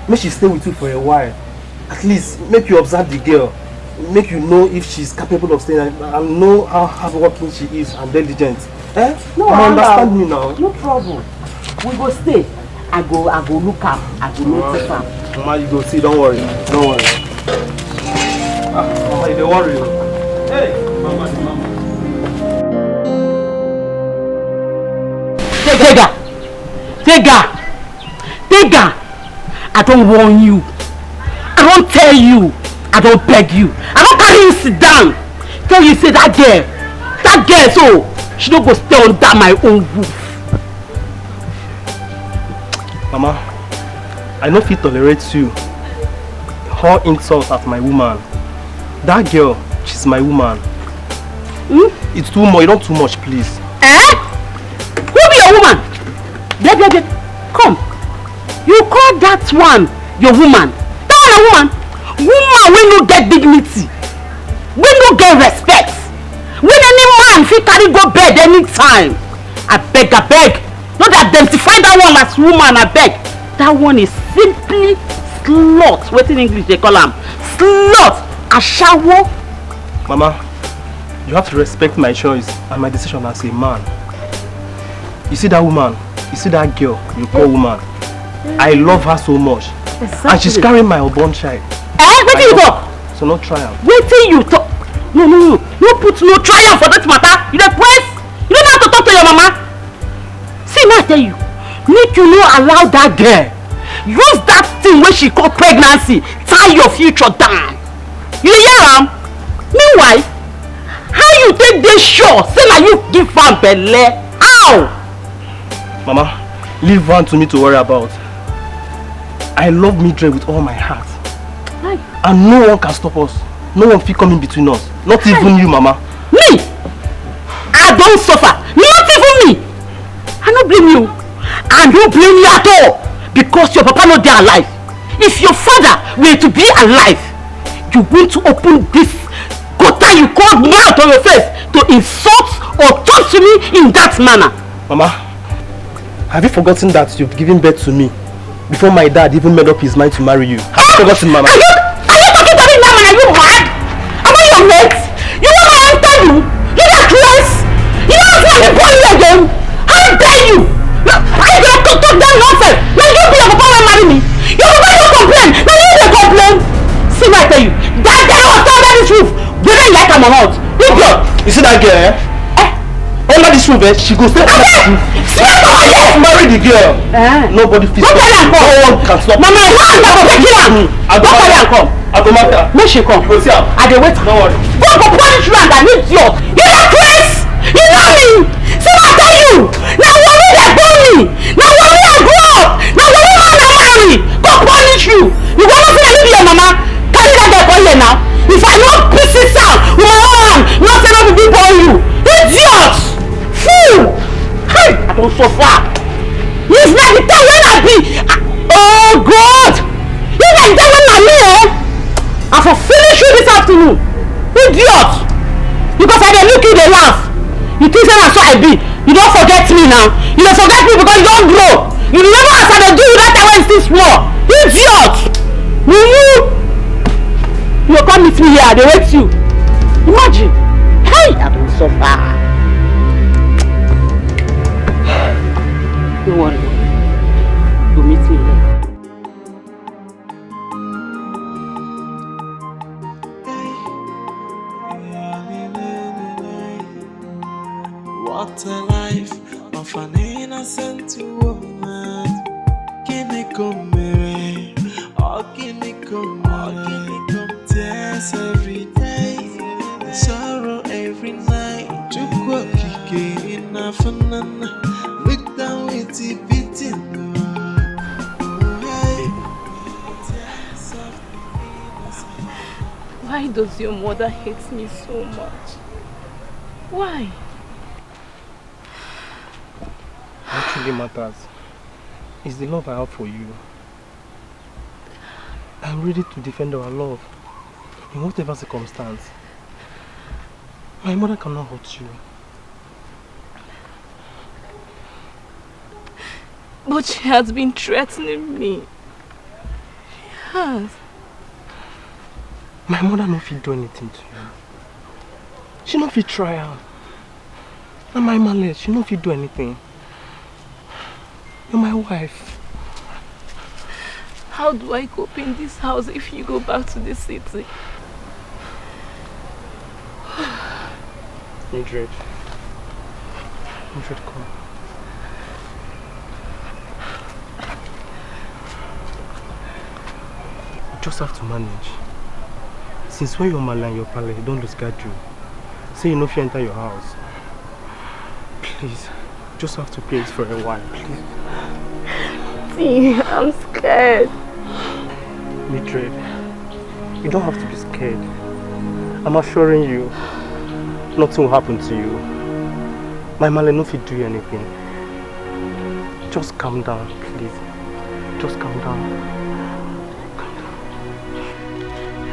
[SPEAKER 2] Make she stay with you for a while. At least make you observe the girl. Make you know if she's capable of staying and know how hardworking she is and diligent. Eh?
[SPEAKER 6] No,
[SPEAKER 2] I understand me now.
[SPEAKER 6] No problem. We go stay. I go look up. I go notice her.
[SPEAKER 2] Mama, you go see. Don't worry. Don't worry. Mama, you don't worry. Hey, Mama.
[SPEAKER 6] Tega, I don't warn you. I don't tell you. I don't beg you. I don't carry you sit down. Tell you say that girl, so she don't go stay under my own roof.
[SPEAKER 2] Mama, I no fit tolerate you. Her insults at my woman. That girl, she's my woman. It's too much. You don't too much, please.
[SPEAKER 6] Who be your woman? Get. Come. You call that one your woman? That one a woman? Woman will no get dignity. Will no get respect. When any man fit carry go bed anytime. I beg. Not identify that one as woman, I beg. That one is simply slut. What in English they call them? Slut. A shower.
[SPEAKER 2] Mama, you have to respect my choice and my decision as a man. You see that woman? You see that girl you call woman? I love her so much. Exactly. And she's carrying my unborn child.
[SPEAKER 6] What you talk?
[SPEAKER 2] So no trial.
[SPEAKER 6] Wait till you talk. No. You put no trial for that matter. You don't press. You don't have to talk to your mama. See, I tell you. Make you no allow that girl. Use that thing when she call pregnancy. Tie your future down. You hear am? Meanwhile, how you take this sure? Say na you give her belle. How?
[SPEAKER 2] Mama, leave one to me to worry about. I love Mildred with all my heart. And no one can stop us. no one fit come in between us. Not even you, Mama.
[SPEAKER 6] Me? I don't suffer. Not even me. I don't blame you. I don't blame you at all. Because your papa not there alive. If your father were to be alive, you want to open this gutter you called mouth on your face to insult or talk to me in that manner.
[SPEAKER 2] Mama, have you forgotten that you've given birth to me before my dad even made up his mind to marry you? Have you forgotten, Mama?
[SPEAKER 6] Are you talking to me now, man? Are you mad? Am I your mate? You want my enter you? You got close? You don't want to bully you again? How dare you? I don't talk that nonsense. Now you be your papa will marry me. Your papa don't complain. Now you will complain. See what I tell you. That girl was under this roof. Whether you like him or not. Idiot.
[SPEAKER 2] You see that girl, eh? Under this roof, she goes straight under this roof. Marry the girl. Nobody feels.
[SPEAKER 6] Don't carry her come.
[SPEAKER 2] No one can stop.
[SPEAKER 6] Mama, why are you going to kill her? Don't carry her come.
[SPEAKER 2] I go matter.
[SPEAKER 6] Make she come.
[SPEAKER 2] You go see her.
[SPEAKER 6] I dey wait.
[SPEAKER 2] No worry.
[SPEAKER 6] Go punish you and an idiot. You know Chris? You know me? See what I tell you? Now worry they born me. Now worry I grow up. Now worry man I marry. Go punish you. You go not say leave your mama. Carry that girl for here now. If I not piss this out with my own hand, not say no be big on you. Idiot. Fool. Hey, I don't suffer. If not the time when I be. Oh God. If not the time when I me, I for finish you this afternoon. Idiot. Because I dey look you dey laugh. You think say na so I be. You don't forget me now. You don't forget me because you don't grow. You remember as I dey do you that time when you still small. Idiot. You come meet me here, I dey wait you. Imagine. Hey, I don't suffer. Don't worry. You meet me here.
[SPEAKER 7] What a life of an innocent woman. Can it come here? Or can it come tears every day, sorrow every night. Chukwa kike inafanana. Look down with the beating.
[SPEAKER 10] Why does your mother hate me so much? Why?
[SPEAKER 2] What truly matters is the love I have for you. I'm ready to defend our love in whatever circumstance. My mother cannot hurt you.
[SPEAKER 10] But she has been threatening me. She has.
[SPEAKER 2] My mother no fit do anything to you. She no fit try her. And my mother, she no fit do anything. You're my wife.
[SPEAKER 10] How do I cope in this house if you go back to the city?
[SPEAKER 2] Mildred, come. You just have to manage. Since when your mother and your palace don't lose guard you, say you know if you enter your house. Please, just have to play it for a while, please.
[SPEAKER 10] See, I'm scared.
[SPEAKER 2] Mildred, you don't have to be scared. I'm assuring you, nothing will happen to you. My Male no fit do you anything. Just calm down, please. Just calm down. Calm down.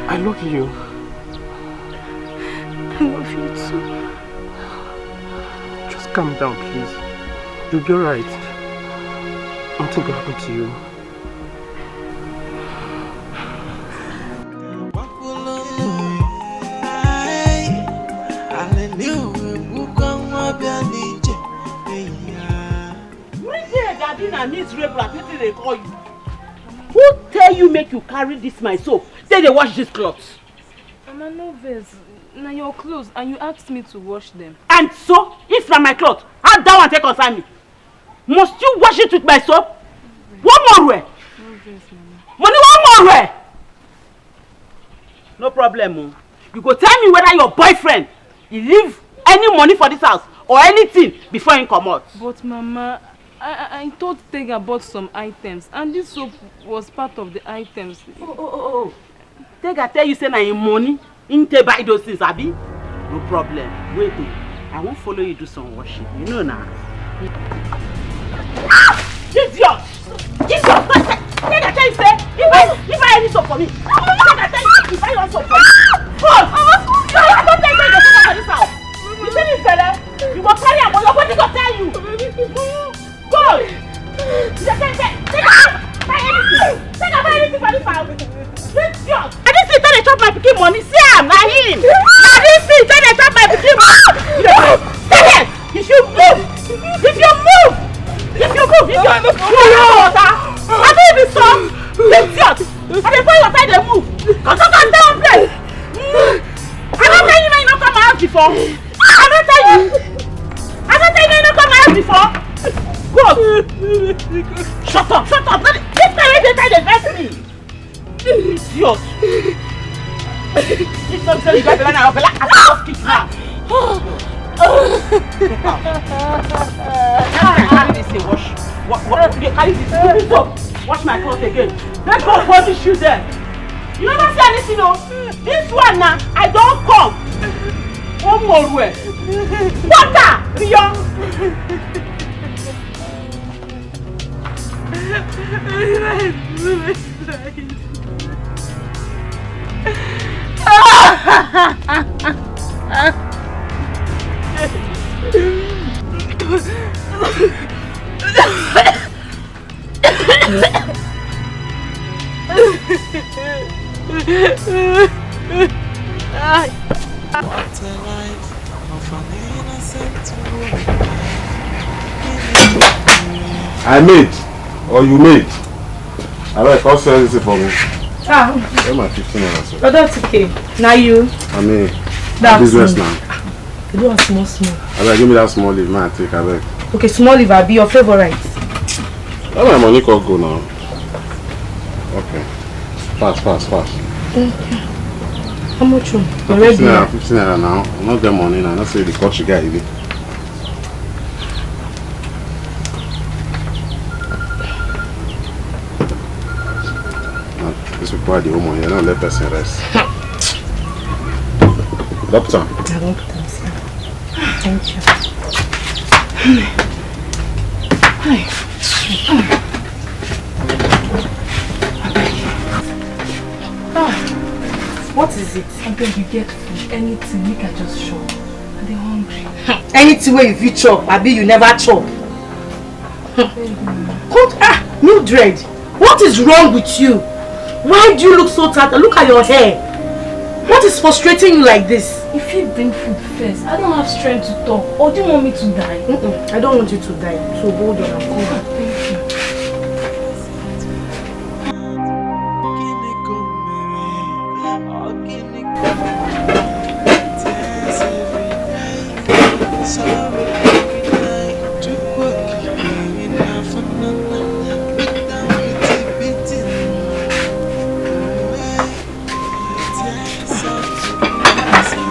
[SPEAKER 2] I love you.
[SPEAKER 10] I love you too.
[SPEAKER 2] Just calm down, please. You'll be alright. Nothing will happen to you.
[SPEAKER 6] They call you. Who tell you make you carry this my soap? Say they wash this clothes.
[SPEAKER 10] Mama, no vex. Now your clothes and you asked me to wash them.
[SPEAKER 6] And so, if na my clothes, how that one take concern me? Must you wash it with my soap? One more way.
[SPEAKER 10] No vex, Mama.
[SPEAKER 6] Money one more way. No problem. You go tell me whether your boyfriend he leave any money for this house or anything before he come out.
[SPEAKER 10] But Mama, I thought Tega bought some items and this soap was part of the items.
[SPEAKER 6] Oh. Tega tell you say na him money Inte buy those things, Abi? No problem. Wait, I won't follow you do some worship. You know now. Idiot! Idiot! Take a chance, say, if I need some for me. Take a chance, if I want some for me. Hold! I don't take the phone for this house. You see this fella? You will carry him, but your body will tell you. Go! Take anything for this house. Idiot! I didn't see they chop my pikin money. See him, na him. I didn't see they chop my pikin money. Stay there! If you move! If you move! If you move! You know water! I don't even stop! Idiot! I dey pour water, they move! Come down, place! I don't tell you now you don't come my house before! I don't tell you you don't come my house before! Go! Shut up! This guy they try to vex me! Idiot! This one says you got the line of black. I can't kick now! Carry this thing, wash. Carry this up. Wash my clothes again. Let's go for the shoe there. You never see anything, no? This one now, I don't come. One more way. Water! Rio!
[SPEAKER 7] What a life of an innocent woman.
[SPEAKER 12] I made, or you made. Alright, come sell this for me. Where my 15 naira, sir?
[SPEAKER 10] Oh, that's okay. Now you.
[SPEAKER 12] I mean,
[SPEAKER 10] that's
[SPEAKER 12] business now.
[SPEAKER 10] You do a small.
[SPEAKER 12] Alright, give me that small leaf, man. Take it.
[SPEAKER 10] Okay, small leaf, I'll be your favorite.
[SPEAKER 12] Where my money could go now? Okay. Fast.
[SPEAKER 10] Okay. How much you?
[SPEAKER 12] 15 naira now. I'm not get money now. Not say the coach you got it. This people are the woman. You don't let person rest. Doctor.
[SPEAKER 10] I won't put them, sir. Thank you. What is it?
[SPEAKER 3] I beg you get food, anything, make I just show. And they're hungry.
[SPEAKER 10] Anything where you chop, Abi you never chop. Mildred, what is wrong with you? Why do you look so tired? Look at your hair. What is frustrating you like this?
[SPEAKER 3] If you bring food first, I don't have strength to talk. Or do you want me to die?
[SPEAKER 10] I don't want you to die. So hold on, I'm coming.
[SPEAKER 3] Thank you.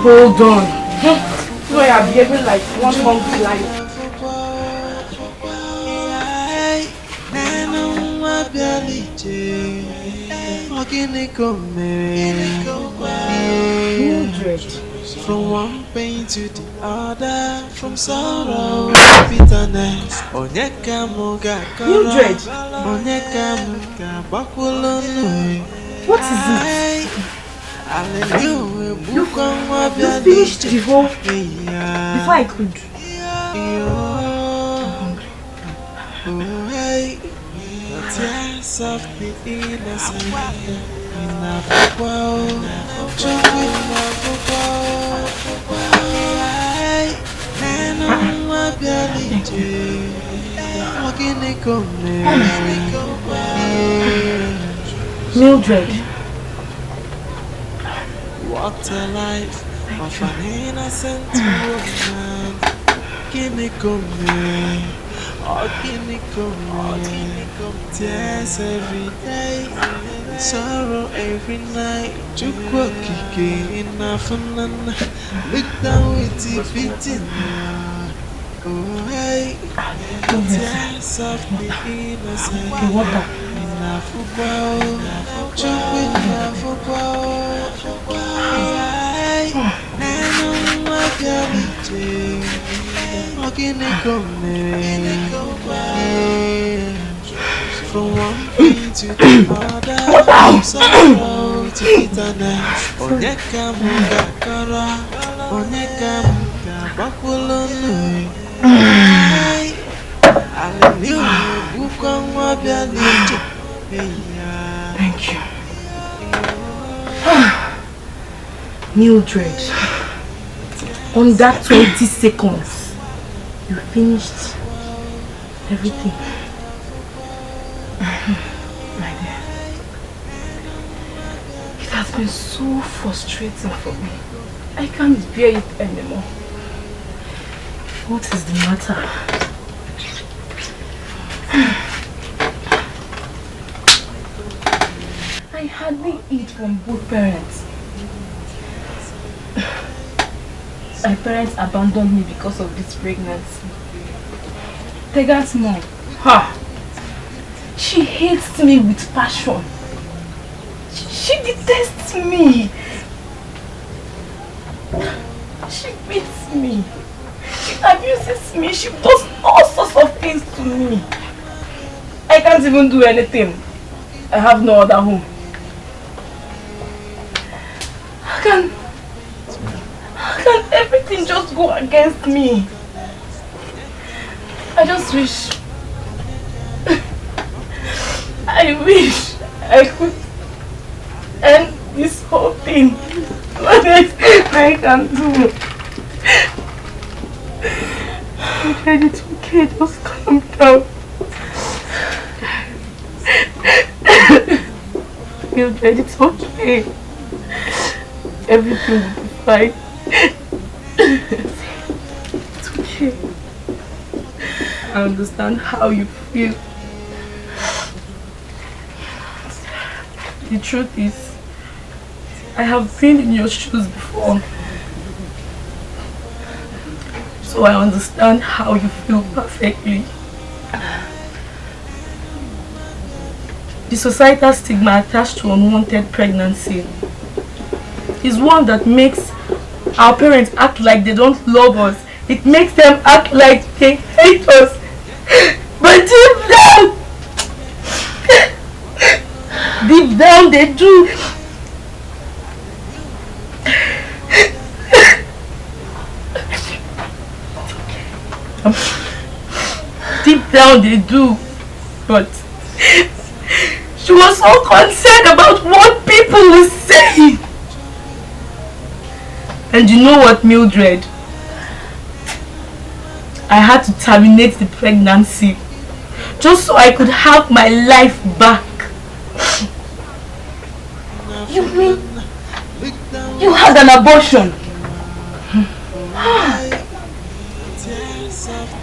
[SPEAKER 10] Hold on. So I am behaving like one hungry lion.
[SPEAKER 7] From one pain to the other, from sorrow to bitterness.
[SPEAKER 10] Mildred, what is it? You finished the whole before I could.
[SPEAKER 7] Tears of the innocent.
[SPEAKER 10] Mildred.
[SPEAKER 7] What a life of an innocent woman. Tears every day, sorrow every night. Look down with the beating. Oh hey, tears of the innocent. From one thing to the other, sorrow to bitterness. Onyeka mugakara, onyeka mugabakulu.
[SPEAKER 10] Thank you. Mildred, on that 20 seconds, you finished everything. My dear, it has been so frustrating for me. I can't bear it anymore. What is the matter? I hardly eat from both parents. My parents abandoned me because of this pregnancy. Tega's mom, she hates me with passion. She detests me. She beats me. She abuses me. She does all sorts of things to me. I can't even do anything. I have no other home. How can everything just go against me? I just wish I could end this whole thing. What else I can do? Mildred, it's okay, just calm down. Mildred, it's okay. Everything will be fine. It's okay. I understand how you feel. The truth is, I have been in your shoes before. So I understand how you feel perfectly. The societal stigma attached to unwanted pregnancy is one that makes our parents act like they don't love us. It makes them act like they hate us. But deep down they do. Deep down they do. But she was so concerned about what people will say. And you know what, Mildred? I had to terminate the pregnancy just so I could have my life back. You mean you had an abortion?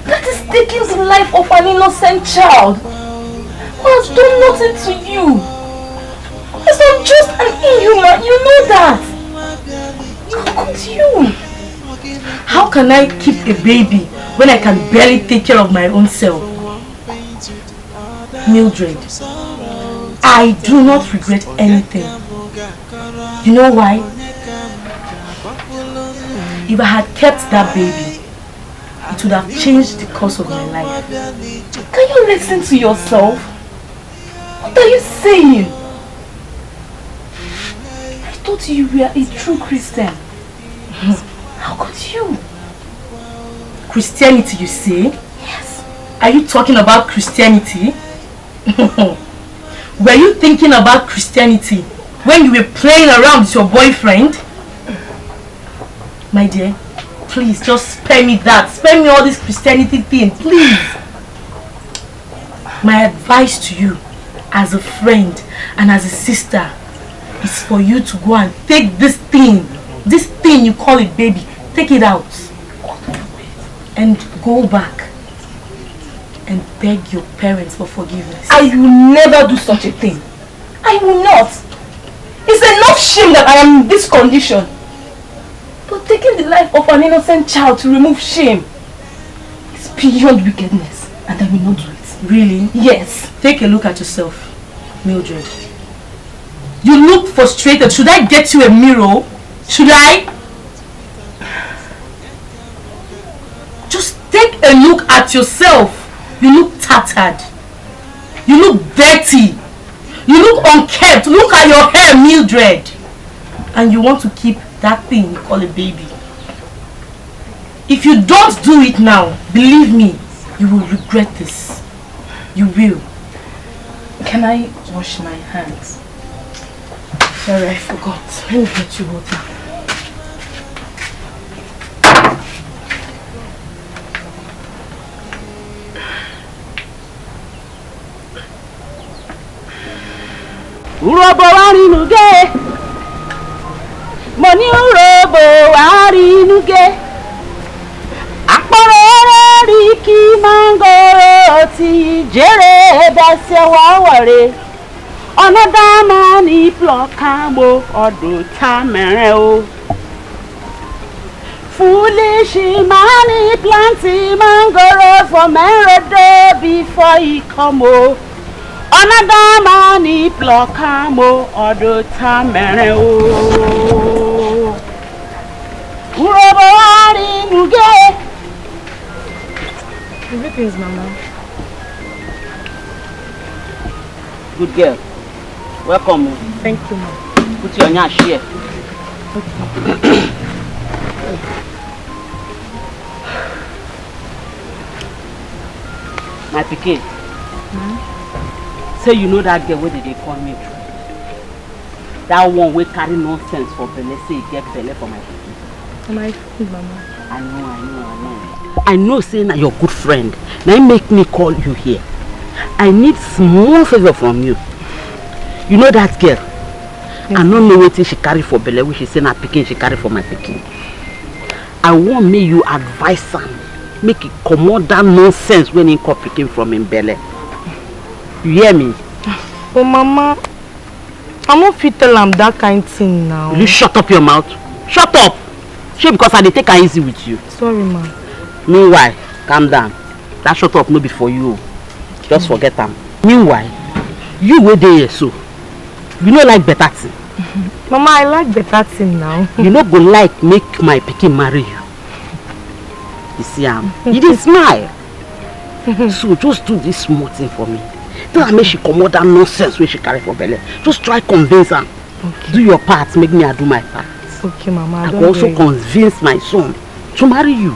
[SPEAKER 10] That is taking the life of an innocent child who has done nothing to you. It's unjust and inhuman, you know that. How could you? How can I keep a baby when I can barely take care of my own self? Mildred, I do not regret anything. You know why? If I had kept that baby, it would have changed the course of my life. Can you listen to yourself? What are you saying? I thought you were a true Christian. How could you? Christianity, you say? Yes. Are you talking about Christianity? Were you thinking about Christianity when you were playing around with your boyfriend? My dear, please just spare me that. Spare me all this Christianity thing, please. My advice to you as a friend and as a sister is for you to go and take this thing you call it baby, take it out and go back and beg your parents for forgiveness. I will never do such a thing. I will not. It's enough shame that I am in this condition. But taking the life of an innocent child to remove shame is beyond wickedness, and I will not do it. Really? Yes. Take a look at yourself, Mildred. You look frustrated. Should I get you a mirror? Should I?
[SPEAKER 6] a look at yourself, you look tattered. You look dirty. You look unkempt. Look at your hair, Mildred. And you want to keep that thing you call a baby. If you don't do it now, believe me, you will regret this. You will. Can I wash my hands? Sorry, I forgot. Let me get you water. Urobo warinuge. Money urobo warinuge. Akporo riki mangoro ti jere bese waware. Another man he pluck ambo odo tamere o. Foolish man he plant mangoro for merodo before he come o. Another man he pluck ambo odo tamere o. Urobo warinuge.
[SPEAKER 10] Greetings, Mama.
[SPEAKER 6] Good girl. Welcome.
[SPEAKER 10] Thank you, Mom.
[SPEAKER 6] Put your nyash here.
[SPEAKER 10] Okay.
[SPEAKER 6] My pikin. Say you know that girl where they call me through. That one will carry nonsense for belle. Say you get belle for my pikin.
[SPEAKER 10] My food, Mama.
[SPEAKER 6] I know. I know say na your good friend. Now make me call you here. I need small favor from you. You know that girl? Yes. I don't know what she carry for belle, which she say na pikin she carry for my pikin. I want me you advise her, make it comot that nonsense when he call pikin from him belly. You hear me?
[SPEAKER 10] But Mama, I'm not fit tell am that kind thing now.
[SPEAKER 6] Will you shut up your mouth? Shut up! She because I dey take her easy with you.
[SPEAKER 10] Sorry, Ma.
[SPEAKER 6] Meanwhile, calm down. That shut up no be for you. Just forget am. Meanwhile, you wey dey here so. You no like better thing.
[SPEAKER 10] Mama, I like better thing now.
[SPEAKER 6] You no go like make my pikin marry you. You see am? You dey smile. So just do this small thing for me. Tell her make she comot that nonsense wey she carry for belle. Just try convince her. Okay. Do your part, make me I do my part.
[SPEAKER 10] Okay, Mama.
[SPEAKER 6] I go also convince my son to marry you.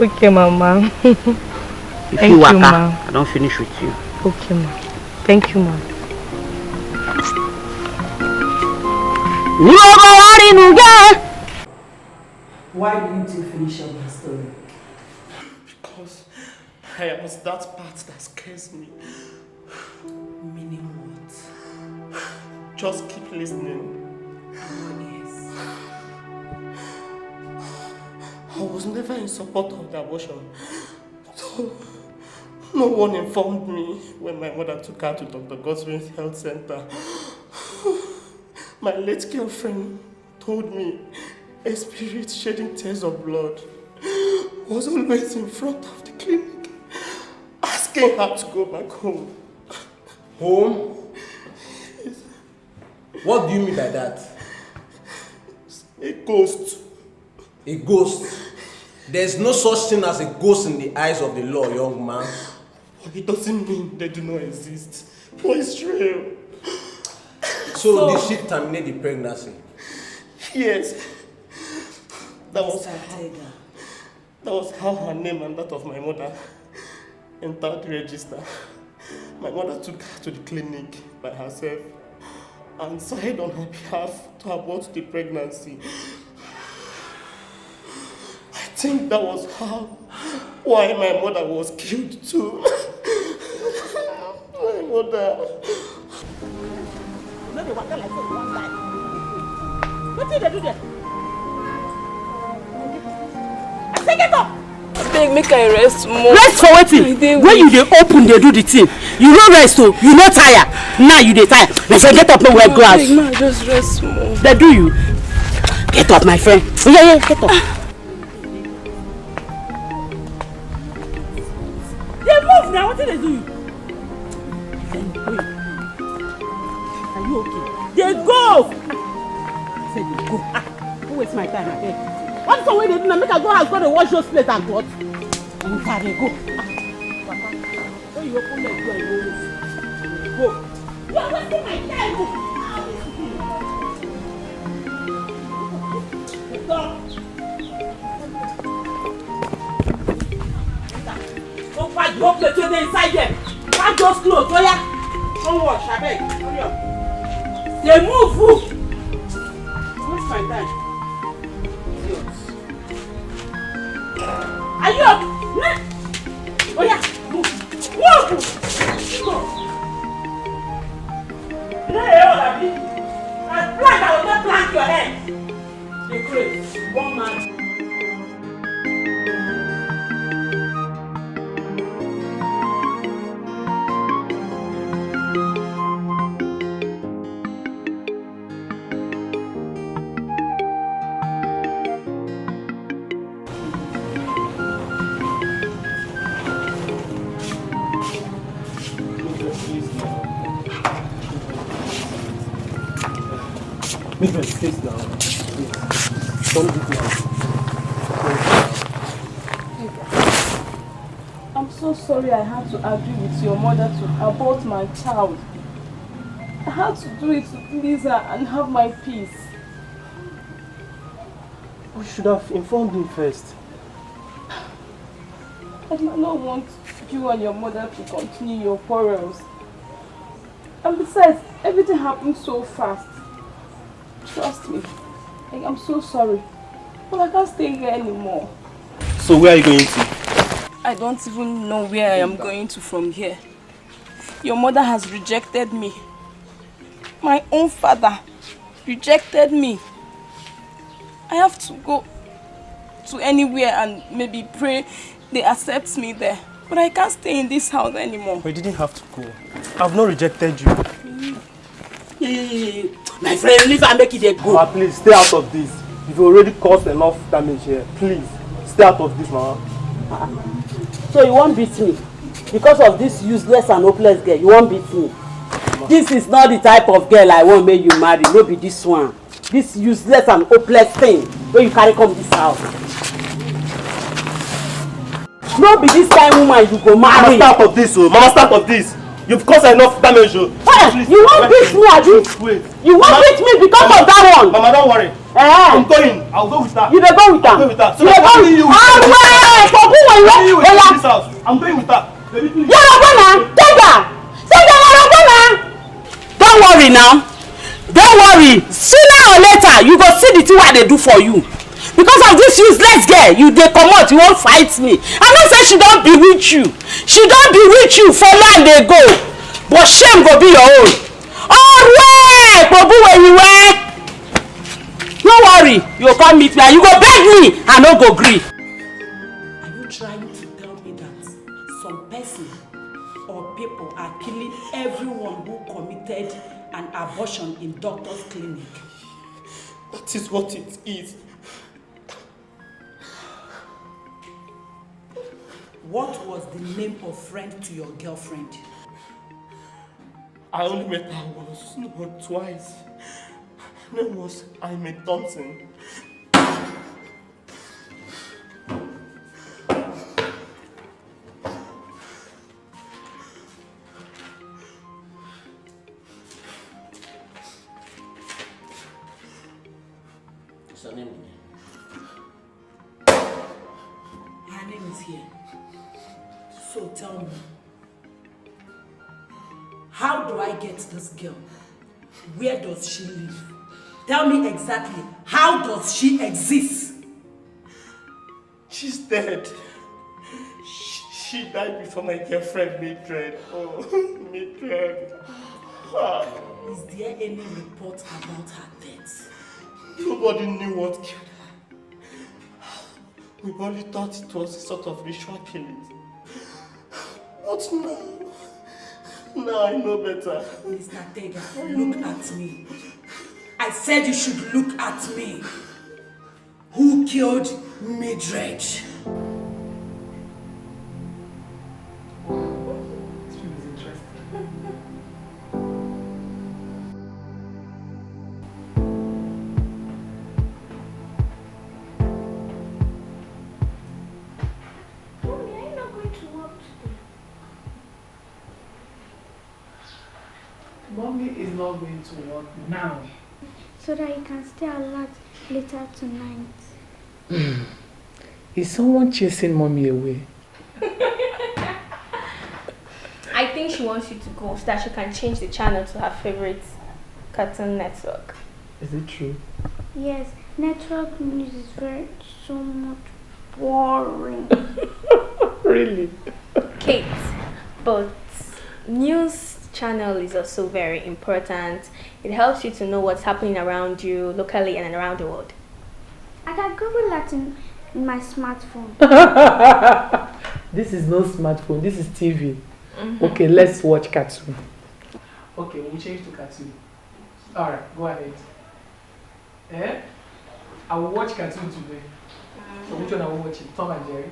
[SPEAKER 10] Okay, Mama.
[SPEAKER 6] If you waka, I don't finish with you.
[SPEAKER 10] Okay, Ma. Thank you, Ma.
[SPEAKER 6] Why didn't you finish up the story?
[SPEAKER 2] Because I was that part that scares me.
[SPEAKER 6] Meaning what?
[SPEAKER 2] Just keep listening.
[SPEAKER 6] Yes.
[SPEAKER 2] I was never in support of the abortion. So, no one informed me when my mother took her to Dr. Godwin's health center. My late girlfriend told me a spirit shedding tears of blood was always in front of the clinic, asking her to go back home.
[SPEAKER 13] Home?
[SPEAKER 2] Yes.
[SPEAKER 13] What do you mean by that?
[SPEAKER 2] A ghost.
[SPEAKER 13] A ghost? There's no such thing as a ghost in the eyes of the law, young man.
[SPEAKER 2] It doesn't mean they do not exist. But it's real.
[SPEAKER 13] So did she terminate the pregnancy?
[SPEAKER 2] Yes. That was how her name and that of my mother entered the register. My mother took her to the clinic by herself and signed on her behalf to abort the pregnancy. I think that was why my mother was killed too. My mother.
[SPEAKER 6] What did they do there? I say get up!
[SPEAKER 10] Beg, make I rest more.
[SPEAKER 6] Rest for wetin? When you dey open, they do the thing. You no rest so you no tire. Now you dey tire. My friend, get up, no wear glass.
[SPEAKER 10] Beg, ma, just rest more.
[SPEAKER 6] They do you? Get up, my friend. Yeah, get up. They move now. What did they do you? Are you okay? They go. I said they go. Who waste my time? Okay. What's the way they do now? Make I go house, go to wash those plates and what? Ntare, go. Papa, when you open the door, you always go. You are wasting my time. Stop. Don't fight, don't play today inside them. Can't just close, oh yeah. Don't watch, I beg. Hurry up. They move. Waste my time. Idiots. Are you up? Oh yeah, move. Move. Hey, all of you. I plan I will not plant your head. You're crazy. One man.
[SPEAKER 2] Mildred, please now. Please. Don't do this.
[SPEAKER 10] I'm so sorry I had to agree with your mother to abort my child. I had to do it to please her and have my peace.
[SPEAKER 2] We should have informed me first.
[SPEAKER 10] I did not want you and your mother to continue your quarrels. And besides, everything happened so fast. Trust me. I'm so sorry. But I can't stay here anymore.
[SPEAKER 2] So where are you going to?
[SPEAKER 10] I don't even know where I am going to from here. Your mother has rejected me. My own father rejected me. I have to go to anywhere and maybe pray they accept me there. But I can't stay in this house anymore.
[SPEAKER 2] But you didn't have to go. I've not rejected you.
[SPEAKER 6] My friend, leave and make it a go.
[SPEAKER 2] Mama, please stay out of this. You've already caused enough damage here. Please, stay out of this, Mama.
[SPEAKER 6] So you won't beat me? Because of this useless and hopeless girl, you won't beat me? Mama. This is not the type of girl I want make you marry. No be this one. This useless and hopeless thing where you carry come this house. No be this kind woman you go marry.
[SPEAKER 2] Mama, start of this, oh. Mama, start of this. You've caused enough damage, oh.
[SPEAKER 6] Hey, you won't beat me, Adi.
[SPEAKER 2] Wait.
[SPEAKER 6] You won't beat me because of that one.
[SPEAKER 2] Mama, don't worry. I'm going. I'll go with that.
[SPEAKER 6] You dey go with that.
[SPEAKER 2] I'll go with that. So
[SPEAKER 6] you dey go with that.
[SPEAKER 2] I'm going with that.
[SPEAKER 6] Don't worry now. Don't worry. Sooner or later, you go see the thing what they do for you. Because of this useless girl, you dey comot, you won't fight me. I know say she don't bewitch you. She don't bewitch you for long they go. But shame go be your own. Alright, Bobu where you were. No worry, you go come meet me and you go beg me and no go gree. Are you trying to tell me that some person or people are killing everyone who committed an abortion in doctor's clinic?
[SPEAKER 2] That is what it is.
[SPEAKER 6] What was the name of friend to your girlfriend?
[SPEAKER 2] I only met her once, not twice. Her name was Aime Thompson.
[SPEAKER 6] What's her name? Her name is here. So tell me, how do I get this girl? Where does she live? Tell me exactly, how does she exist?
[SPEAKER 2] She's dead. She died before my girlfriend Mildred. Oh, Mildred.
[SPEAKER 6] Is there any report about her death?
[SPEAKER 2] Nobody knew what killed her. We only thought it was a sort of ritual killing. But now I know better.
[SPEAKER 6] Mr. Tega, look at me. I said you should look at me. Who killed Mildred?
[SPEAKER 9] Mommy,
[SPEAKER 8] Mommy is not going to work now.
[SPEAKER 9] So that you can stay alert later tonight.
[SPEAKER 8] Is someone chasing Mommy away?
[SPEAKER 14] I think she wants you to go so that she can change the channel to her favorite cartoon network.
[SPEAKER 8] Is it true?
[SPEAKER 9] Yes, network news is so much boring.
[SPEAKER 8] Really?
[SPEAKER 14] Kate, but news channel is also very important. It helps you to know what's happening around you, locally and around the world.
[SPEAKER 9] I can Google that in my smartphone.
[SPEAKER 8] This is no smartphone, this is TV. Okay, let's watch cartoon. Okay, we'll change to cartoon. Alright, go ahead. I will watch cartoon today. So which one are we watching? Tom and Jerry?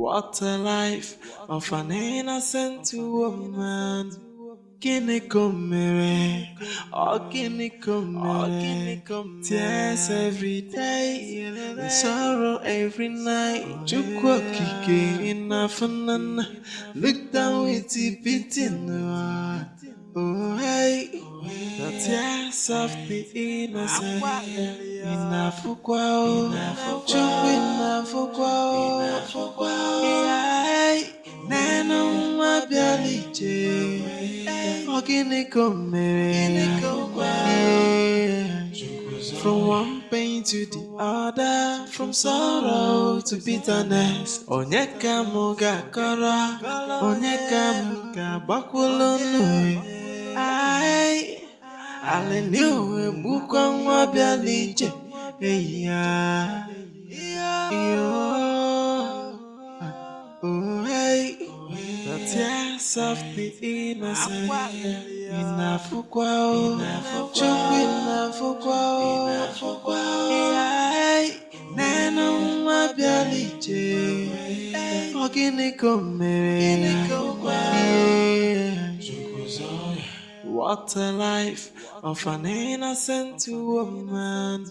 [SPEAKER 7] What a life of an innocent woman. Guinea mere, oh Guinea mere. Tears every day, and sorrow every night. Chukwa kike inafanana. Look down with the beating. Oh hey, the tears of the innocent. Inafukwa oh, chukwa inafukwa oh. Nana mabialiche, ogini komere. From one pain to the other, from sorrow to bitterness. Onyeka muga kara, onyeka muga bakulonu. Ay, aleniwe bukwa mabialiche. Yeah, oh hey, the tears of the innocent. Inafukwa oh, chukwi inafukwa oh. Hey, nena mabialiche, ogini komere. What a life of an innocent woman.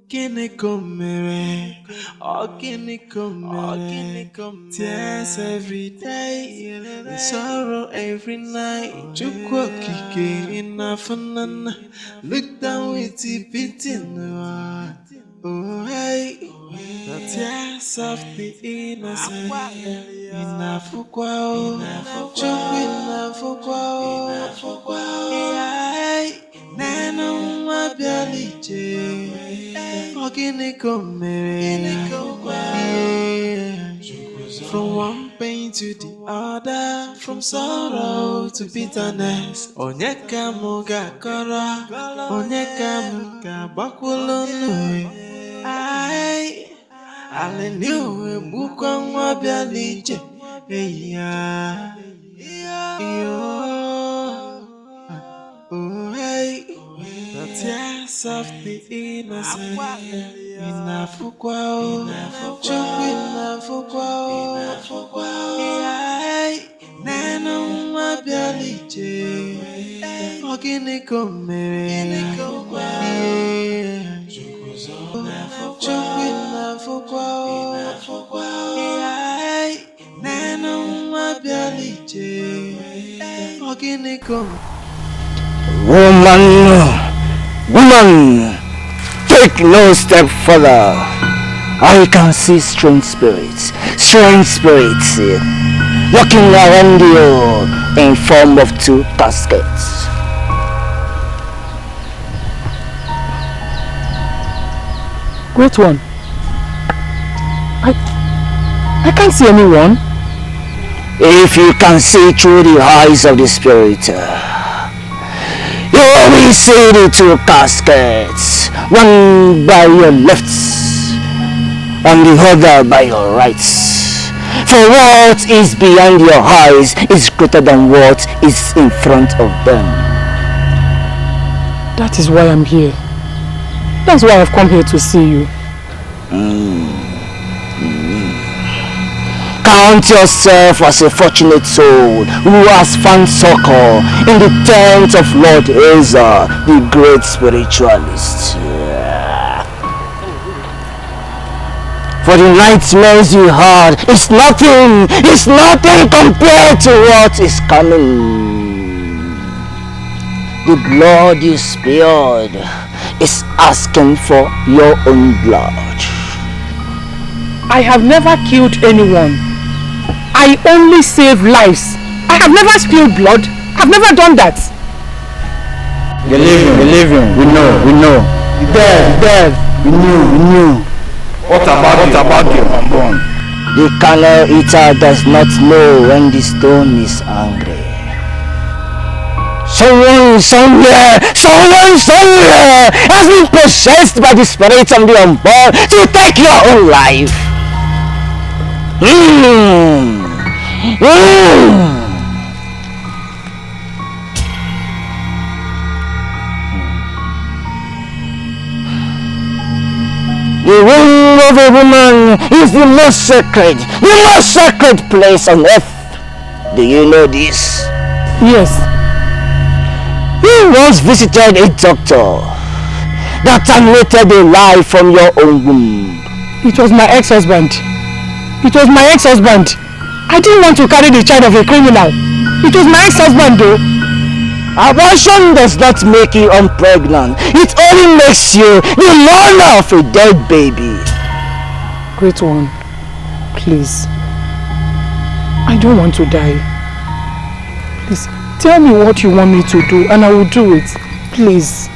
[SPEAKER 7] Guinea mere, oh Guinea mere. Tears every day, and sorrow every night. Chukwa kike inafanana. Look down with the beating. Oh hey, the tears of the innocent. Inafukwa oh, chukwa inafukwa oh. Hey, nana mabialiche, ogini komere. From one pain to the other, from sorrow to bitterness. Onyeka muga kara, onyeka muga bakulonu. Ay, aleniwe bukwa mabialiche. Yeah, oh hey, the tears of the innocent. Inafukwa oh, chukwi inafukwa oh. Ay, nena mabialiche, ogini komere.
[SPEAKER 15] Woman, take no step further. I can see strange spirits walking around you in form of 2 caskets.
[SPEAKER 8] Great one. I can't see anyone.
[SPEAKER 15] If you can see through the eyes of the spirit, you will see the 2 caskets, one by your left and the other by your right. For what is behind your eyes is greater than what is in front of them.
[SPEAKER 8] That is why I'm here. That's why I've come here to see you.
[SPEAKER 15] Count yourself as a fortunate soul who has found succor in the tent of Lord Asa, the great spiritualist. For the nightmares you had is nothing compared to what is coming. The blood you spilled is asking for your own blood.
[SPEAKER 8] I have never killed anyone. I only save lives. I have never spilled blood. I've never done that.
[SPEAKER 15] Believe him. We know. Dead. We knew.
[SPEAKER 11] What about you, unborn?
[SPEAKER 15] The carnal eater does not know when the stone is angry. Someone somewhere has been possessed by the spirit of the unborn to take your own life. The womb of a woman is the most sacred place on earth. Do you know this?
[SPEAKER 8] Yes.
[SPEAKER 15] You once visited a doctor that terminated a life from your own womb.
[SPEAKER 8] It was my ex-husband. I didn't want to carry the child of a criminal. It was my ex-husband though.
[SPEAKER 15] Abortion does not make you unpregnant. It only makes you the mother of a dead baby.
[SPEAKER 8] Great one, please. I don't want to die. Please, tell me what you want me to do and I will do it. Please.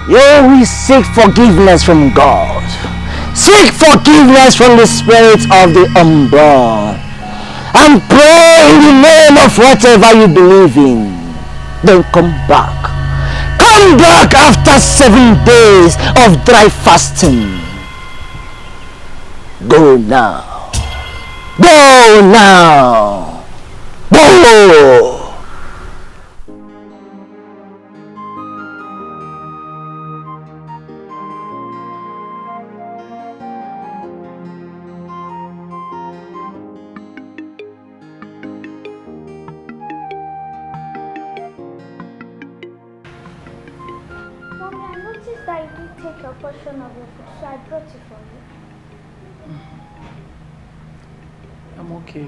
[SPEAKER 15] You will seek forgiveness from God. Seek forgiveness from the spirit of the unborn. And pray in the name of whatever you believe in. Then come back. Come back after 7 days of dry fasting. Go now. Go!
[SPEAKER 9] Portion of your food, so I brought it for you.
[SPEAKER 8] I'm okay.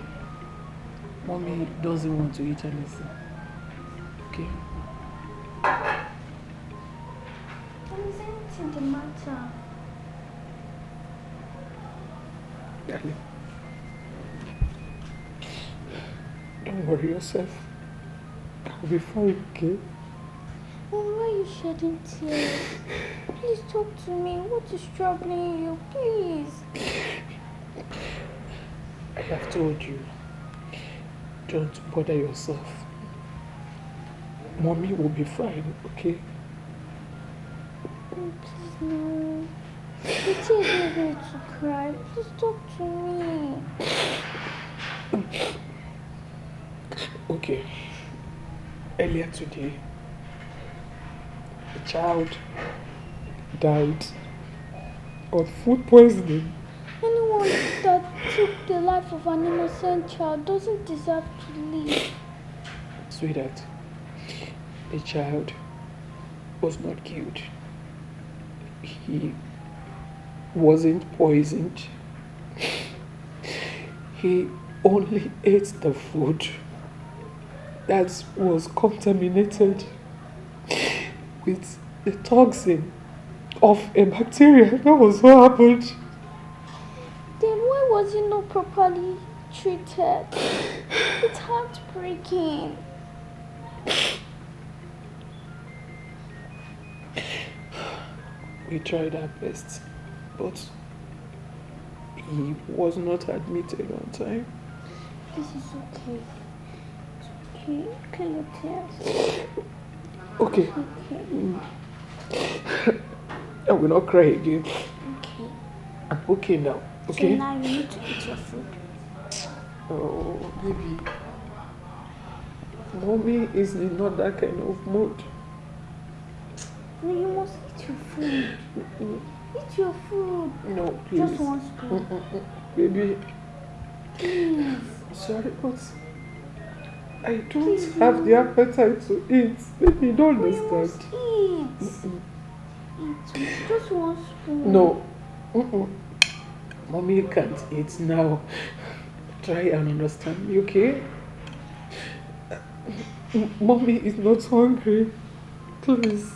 [SPEAKER 8] Mommy doesn't want to eat anything. Okay?
[SPEAKER 9] Is anything the matter?
[SPEAKER 8] Darling, don't worry yourself. I'll be fine, okay?
[SPEAKER 9] Why are you shedding tears? Please talk to me. What is troubling you? Please.
[SPEAKER 8] I have told you. Don't bother yourself. Mommy will be fine, okay?
[SPEAKER 9] Please, no. The tears make me to cry. Please talk to me.
[SPEAKER 8] Okay. Earlier today, a child died of food poisoning.
[SPEAKER 9] Anyone that took the life of an innocent child doesn't deserve to live.
[SPEAKER 8] Sweetheart, the child was not killed. He wasn't poisoned. He only ate the food that was contaminated with the toxin of a bacteria. That was what happened.
[SPEAKER 9] Then why was he not properly treated? It's heartbreaking.
[SPEAKER 8] We tried our best, but he was not admitted on time.
[SPEAKER 9] This is okay. It's okay. Clear your tears.
[SPEAKER 8] Okay.
[SPEAKER 9] Okay.
[SPEAKER 8] I will not cry again.
[SPEAKER 9] Okay.
[SPEAKER 8] I'm okay now. Okay?
[SPEAKER 9] So now you need to eat your food.
[SPEAKER 8] Oh, baby. Mommy is not that kind of mood.
[SPEAKER 9] No, you must eat your food. Eat your food.
[SPEAKER 8] No, please.
[SPEAKER 9] Just one spoon.
[SPEAKER 8] Baby.
[SPEAKER 9] Please.
[SPEAKER 8] Sorry, but I don't have the appetite to eat. Baby, don't understand.
[SPEAKER 9] You must eat. Eat. Just one spoon.
[SPEAKER 8] No. Mommy can't eat now. Try and understand me, okay? Mommy is not hungry. Please.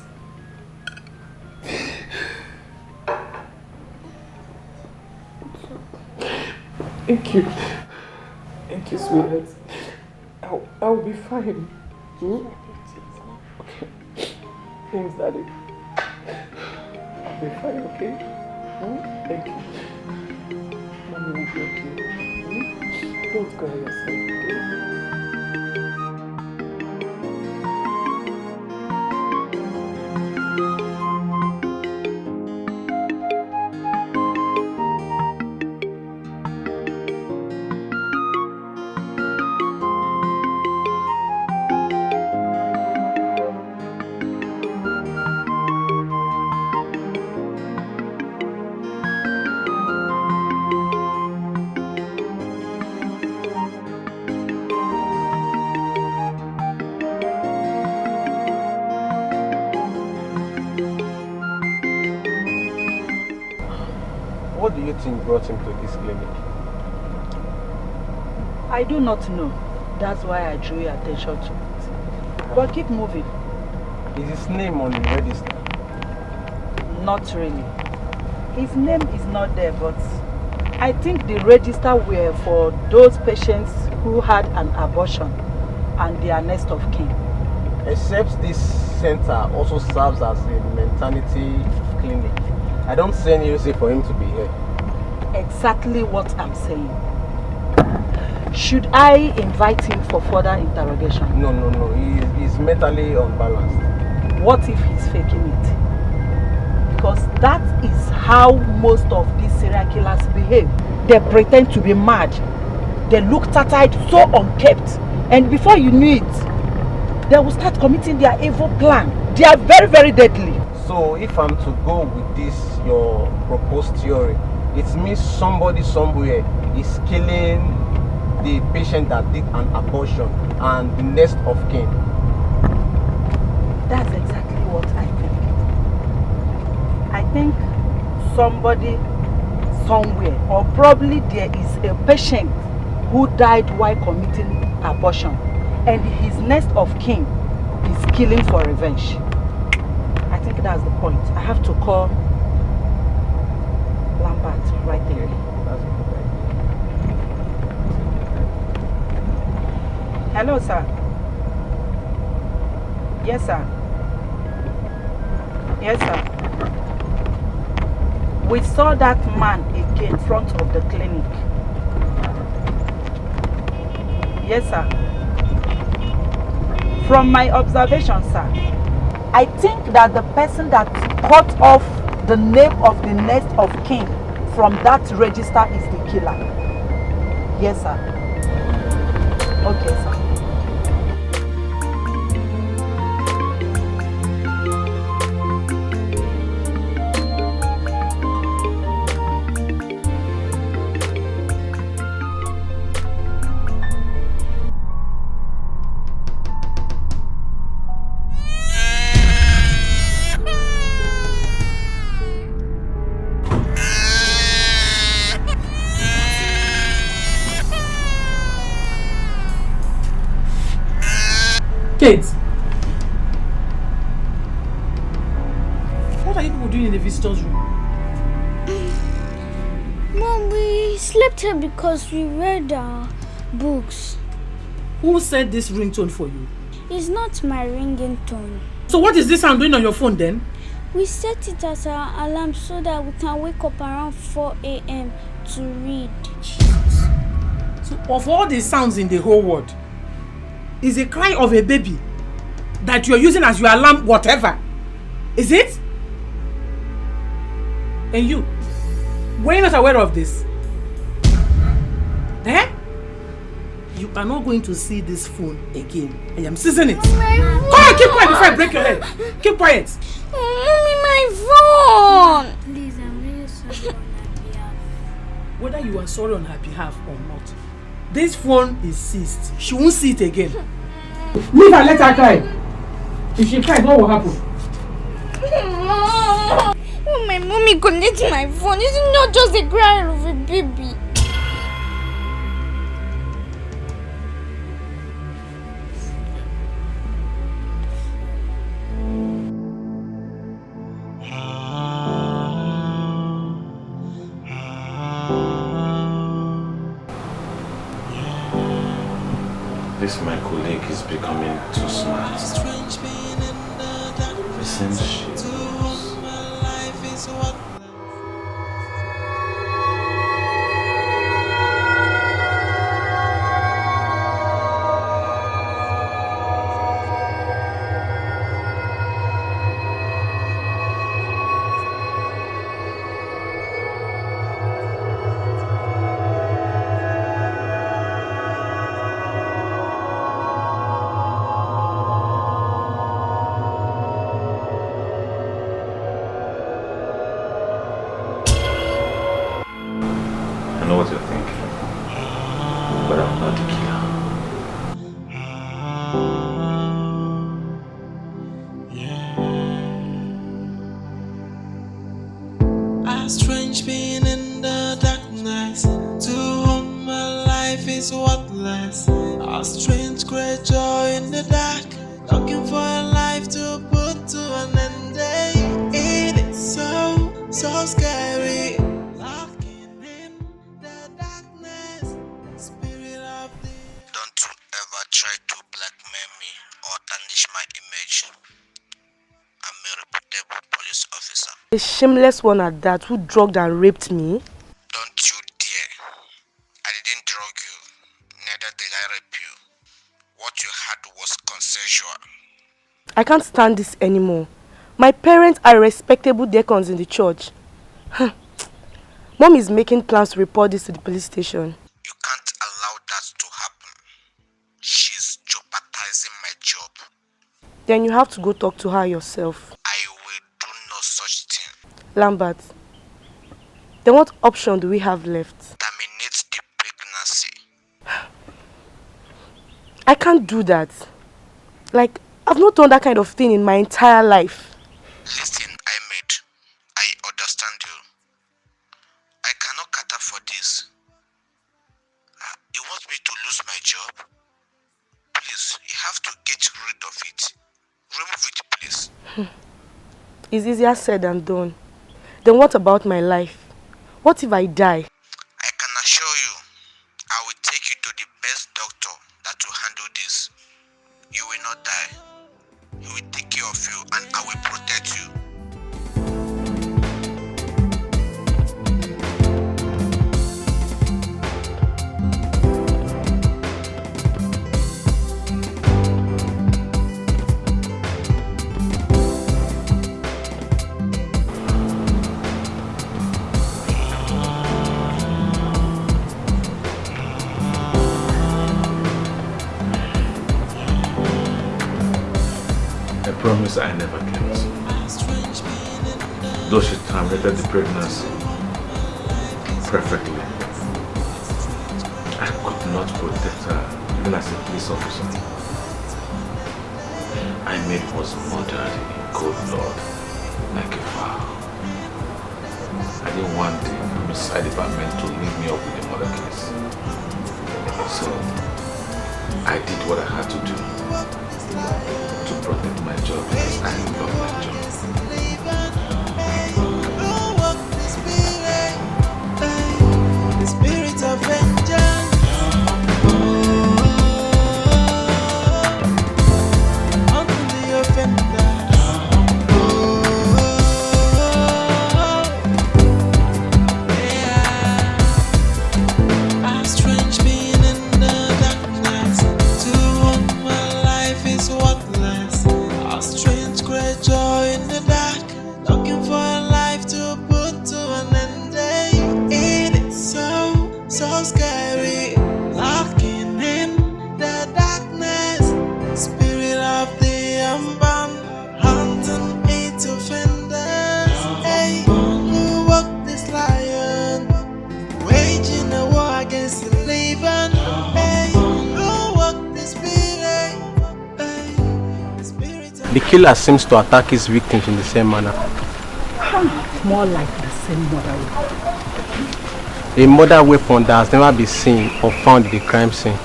[SPEAKER 8] Thank you. Thank you, sweetheart. I'll be fine. Okay. Thanks, Daddy. I'll be fine, okay? Thank you. Mommy will be okay. Don't cry yourself, okay?
[SPEAKER 13] What do you think brought him to this clinic?
[SPEAKER 5] I do not know. That's why I drew your attention to it. But keep moving.
[SPEAKER 13] Is his name on the register?
[SPEAKER 5] Not really. His name is not there, but I think the register were for those patients who had an abortion and their next of kin.
[SPEAKER 13] Except this center also serves as a maternity clinic. I don't see any reason for him to be here.
[SPEAKER 5] Exactly what I'm saying. Should I invite him for further interrogation?
[SPEAKER 13] No. He's mentally unbalanced.
[SPEAKER 5] What if he's faking it? Because that is how most of these serial killers behave. They pretend to be mad. They look tattered, so unkempt. And before you knew it, they will start committing their evil plan. They are very, very deadly.
[SPEAKER 13] So if I'm to go with this, your proposed theory, it means somebody somewhere is killing the patient that did an abortion and the next of kin.
[SPEAKER 5] That's exactly what I think. I think somebody somewhere, or probably there is a patient who died while committing abortion, and his next of kin is killing for revenge. I think that's the point. I have to call Lambert right there.
[SPEAKER 13] That's a good idea.
[SPEAKER 5] Hello, sir. Yes, sir. Yes, sir. We saw that man again in front of the clinic. Yes, sir. From my observation, sir, I think that the person that cut off the name of the next of kin from that register is the killer. Yes, sir. Okay, sir.
[SPEAKER 8] it? What are you people doing in the visitors' room?
[SPEAKER 9] Mom, we slept here because we read our books.
[SPEAKER 8] Who set this ringtone for you?
[SPEAKER 9] It's not my ringing tone.
[SPEAKER 8] So what is this sound doing on your phone then?
[SPEAKER 9] We set it as our alarm so that we can wake up around 4 a.m. to read.
[SPEAKER 8] So of all the sounds in the whole world, is a cry of a baby that you're using as your alarm whatever? Is it? And you, were you not aware of this? Eh? You are not going to see this phone again. I am seizing it. Come on, keep quiet before I break your head. Keep quiet.
[SPEAKER 9] Mommy, my phone! Please, I'm really sorry on her behalf.
[SPEAKER 8] Whether you are sorry on her behalf or not, this phone is seized. She won't see it again. Leave her, let her cry. If she cries, what will happen?
[SPEAKER 9] Oh, my mommy collect my phone. It's not just a cry of a baby.
[SPEAKER 1] This my colleague is becoming too smart. It seems she knows. I know what you're thinking, but I'm not the killer.
[SPEAKER 7] A strange being in the darkness, to whom my life is worthless. A strange creature in the dark, looking for a life to put to an end. It is so scary.
[SPEAKER 16] Don't you ever try to blackmail me or tarnish my image. I'm a reputable police officer.
[SPEAKER 6] A shameless one at that who drugged and raped me.
[SPEAKER 16] Don't you dare. I didn't drug you. Neither did I rape you. What you had was consensual.
[SPEAKER 6] I can't stand this anymore. My parents are respectable deacons in the church. Mom is making plans to report this to the police station.
[SPEAKER 16] You can't allow that to happen. She's jeopardizing my job.
[SPEAKER 6] Then you have to go talk to her yourself.
[SPEAKER 16] I will do no such thing.
[SPEAKER 6] Lambert, then what option do we have left?
[SPEAKER 16] Terminate the pregnancy.
[SPEAKER 6] I can't do that. Like, I've not done that kind of thing in my entire life.
[SPEAKER 16] Listen, Ahmed, I understand you. I cannot cater for this. You want me to lose my job? Please, you have to get rid of it. Remove it, please.
[SPEAKER 6] It's easier said than done. Then what about my life? What if I die?
[SPEAKER 16] I can assure you, I will take you to the best doctor that will handle this. You will not die. He will take care of you and I will protect you.
[SPEAKER 1] I promise I never kept. Though she terminated the pregnancy perfectly, I could not protect her even as a police officer. I made was murdered in cold blood, like a fowl. I didn't want the homicide department to link me up with the murder case. So I did what I had to do. to protect my job because I love my job.
[SPEAKER 7] The spirit of vengeance. Unto the offender. A strange being in the darkness. To whom my life is worthless. A strange creature in the dark, looking for a life to put to an end. It is so scary, lurking in the darkness. Spirit of the unbound, hunting its offenders. Hey, who walked this lion, waging a war against the living? Hey, who walked this spirit? Hey, the spirit of
[SPEAKER 13] The killer seems to attack his victims in the same manner.
[SPEAKER 5] More like the same murder weapon.
[SPEAKER 13] A murder weapon that has never been seen or found in the crime scene.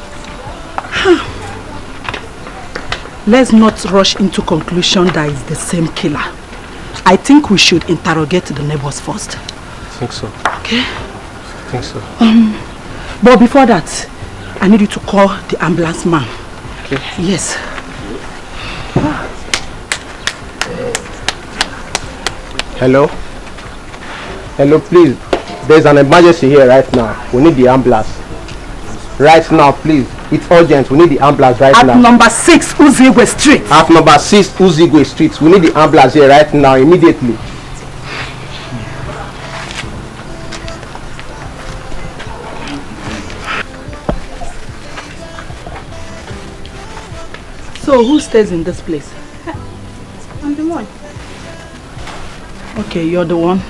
[SPEAKER 5] Let's not rush into conclusion that it's the same killer. I think we should interrogate the neighbors first.
[SPEAKER 13] I think so.
[SPEAKER 5] Okay?
[SPEAKER 13] I think so.
[SPEAKER 5] But before that, I need you to call the ambulance man.
[SPEAKER 13] Okay.
[SPEAKER 5] Yes.
[SPEAKER 13] Hello? Hello, please. There's an emergency here right now. We need the ambulance. Right now, please. It's urgent. We need the ambulance right now.
[SPEAKER 5] At number 6 Uzigwe Street.
[SPEAKER 13] At number 6 Uzigwe Street. We need the ambulance here right now, immediately.
[SPEAKER 5] So who stays in this place?
[SPEAKER 14] I'm the one.
[SPEAKER 5] Okay, you're the one.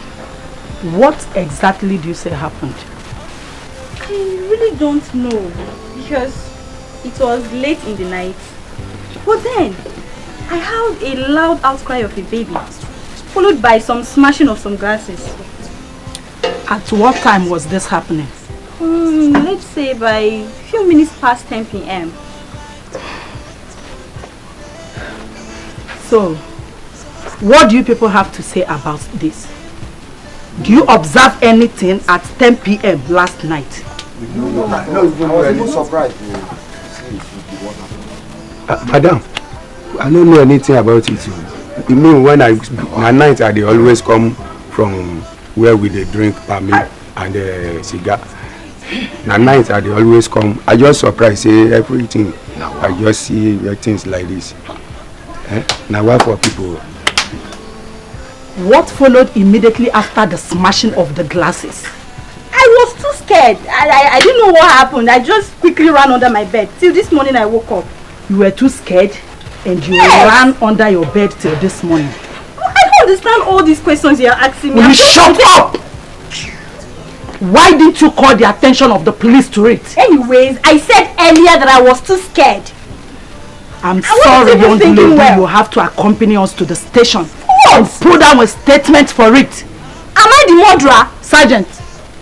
[SPEAKER 5] What exactly do you say happened?
[SPEAKER 14] I really don't know because it was late in the night. But then I heard a loud outcry of a baby, followed by some smashing of some glasses.
[SPEAKER 5] At what time was this happening?
[SPEAKER 14] Let's say by a few minutes past 10 p.m.
[SPEAKER 5] So, what do you people have to say about this? Do you observe anything at 10 p.m. last night?
[SPEAKER 17] No, I was even surprised.
[SPEAKER 12] Madam, I don't know anything about it. You mean when at night they always come from where we they drink palmy and cigar. At night they always come. I just surprised say everything. I just see things like this. Now what for people?
[SPEAKER 5] What followed immediately after the smashing of the glasses?
[SPEAKER 14] I was too scared. I didn't know what happened. I just quickly ran under my bed. Till this morning I woke up.
[SPEAKER 5] You were too scared and you ran under your bed till this morning.
[SPEAKER 14] I don't understand all these questions you're asking me.
[SPEAKER 5] Will you shut up? Why didn't you call the attention of the police to it?
[SPEAKER 14] Anyways, I said earlier that I was too scared.
[SPEAKER 5] I'm sorry, young lady, you have to accompany us to the station and put down a statement for it.
[SPEAKER 14] Am I the murderer?
[SPEAKER 5] Sergeant,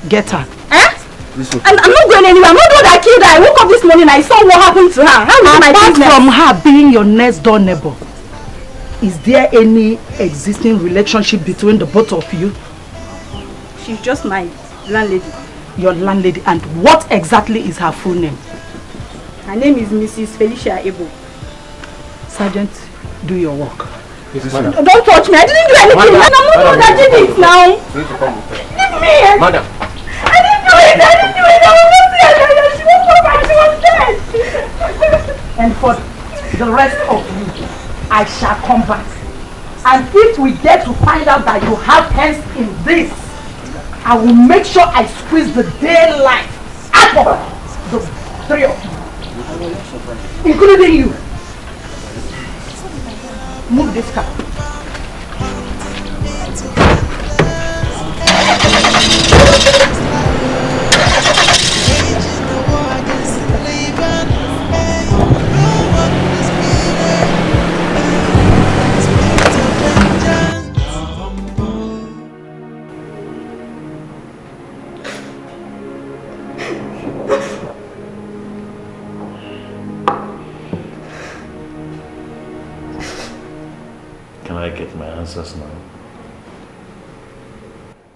[SPEAKER 5] get her.
[SPEAKER 14] I'm not going anywhere. I'm not the one that killed her. I woke up this morning and I saw what happened to her. How is my business?
[SPEAKER 5] Apart from her being your next door neighbor, is there any existing relationship between the both of you?
[SPEAKER 14] She's just my landlady.
[SPEAKER 5] Your landlady. And what exactly is her full name?
[SPEAKER 14] Her name is Mrs. Felicia Ebo.
[SPEAKER 5] Sergeant, do your work.
[SPEAKER 14] Don't touch me. I didn't do anything. I'm not the one that did it now. Leave me.
[SPEAKER 13] Madam.
[SPEAKER 14] I didn't do it. I didn't do it. I was not there. She was over. She was dead.
[SPEAKER 5] And for the rest of you, I shall come back. And if we get to find out that you have hands in this, I will make sure I squeeze the daylight out of the three of you, including you. Move this car.
[SPEAKER 1] can I get my answers now?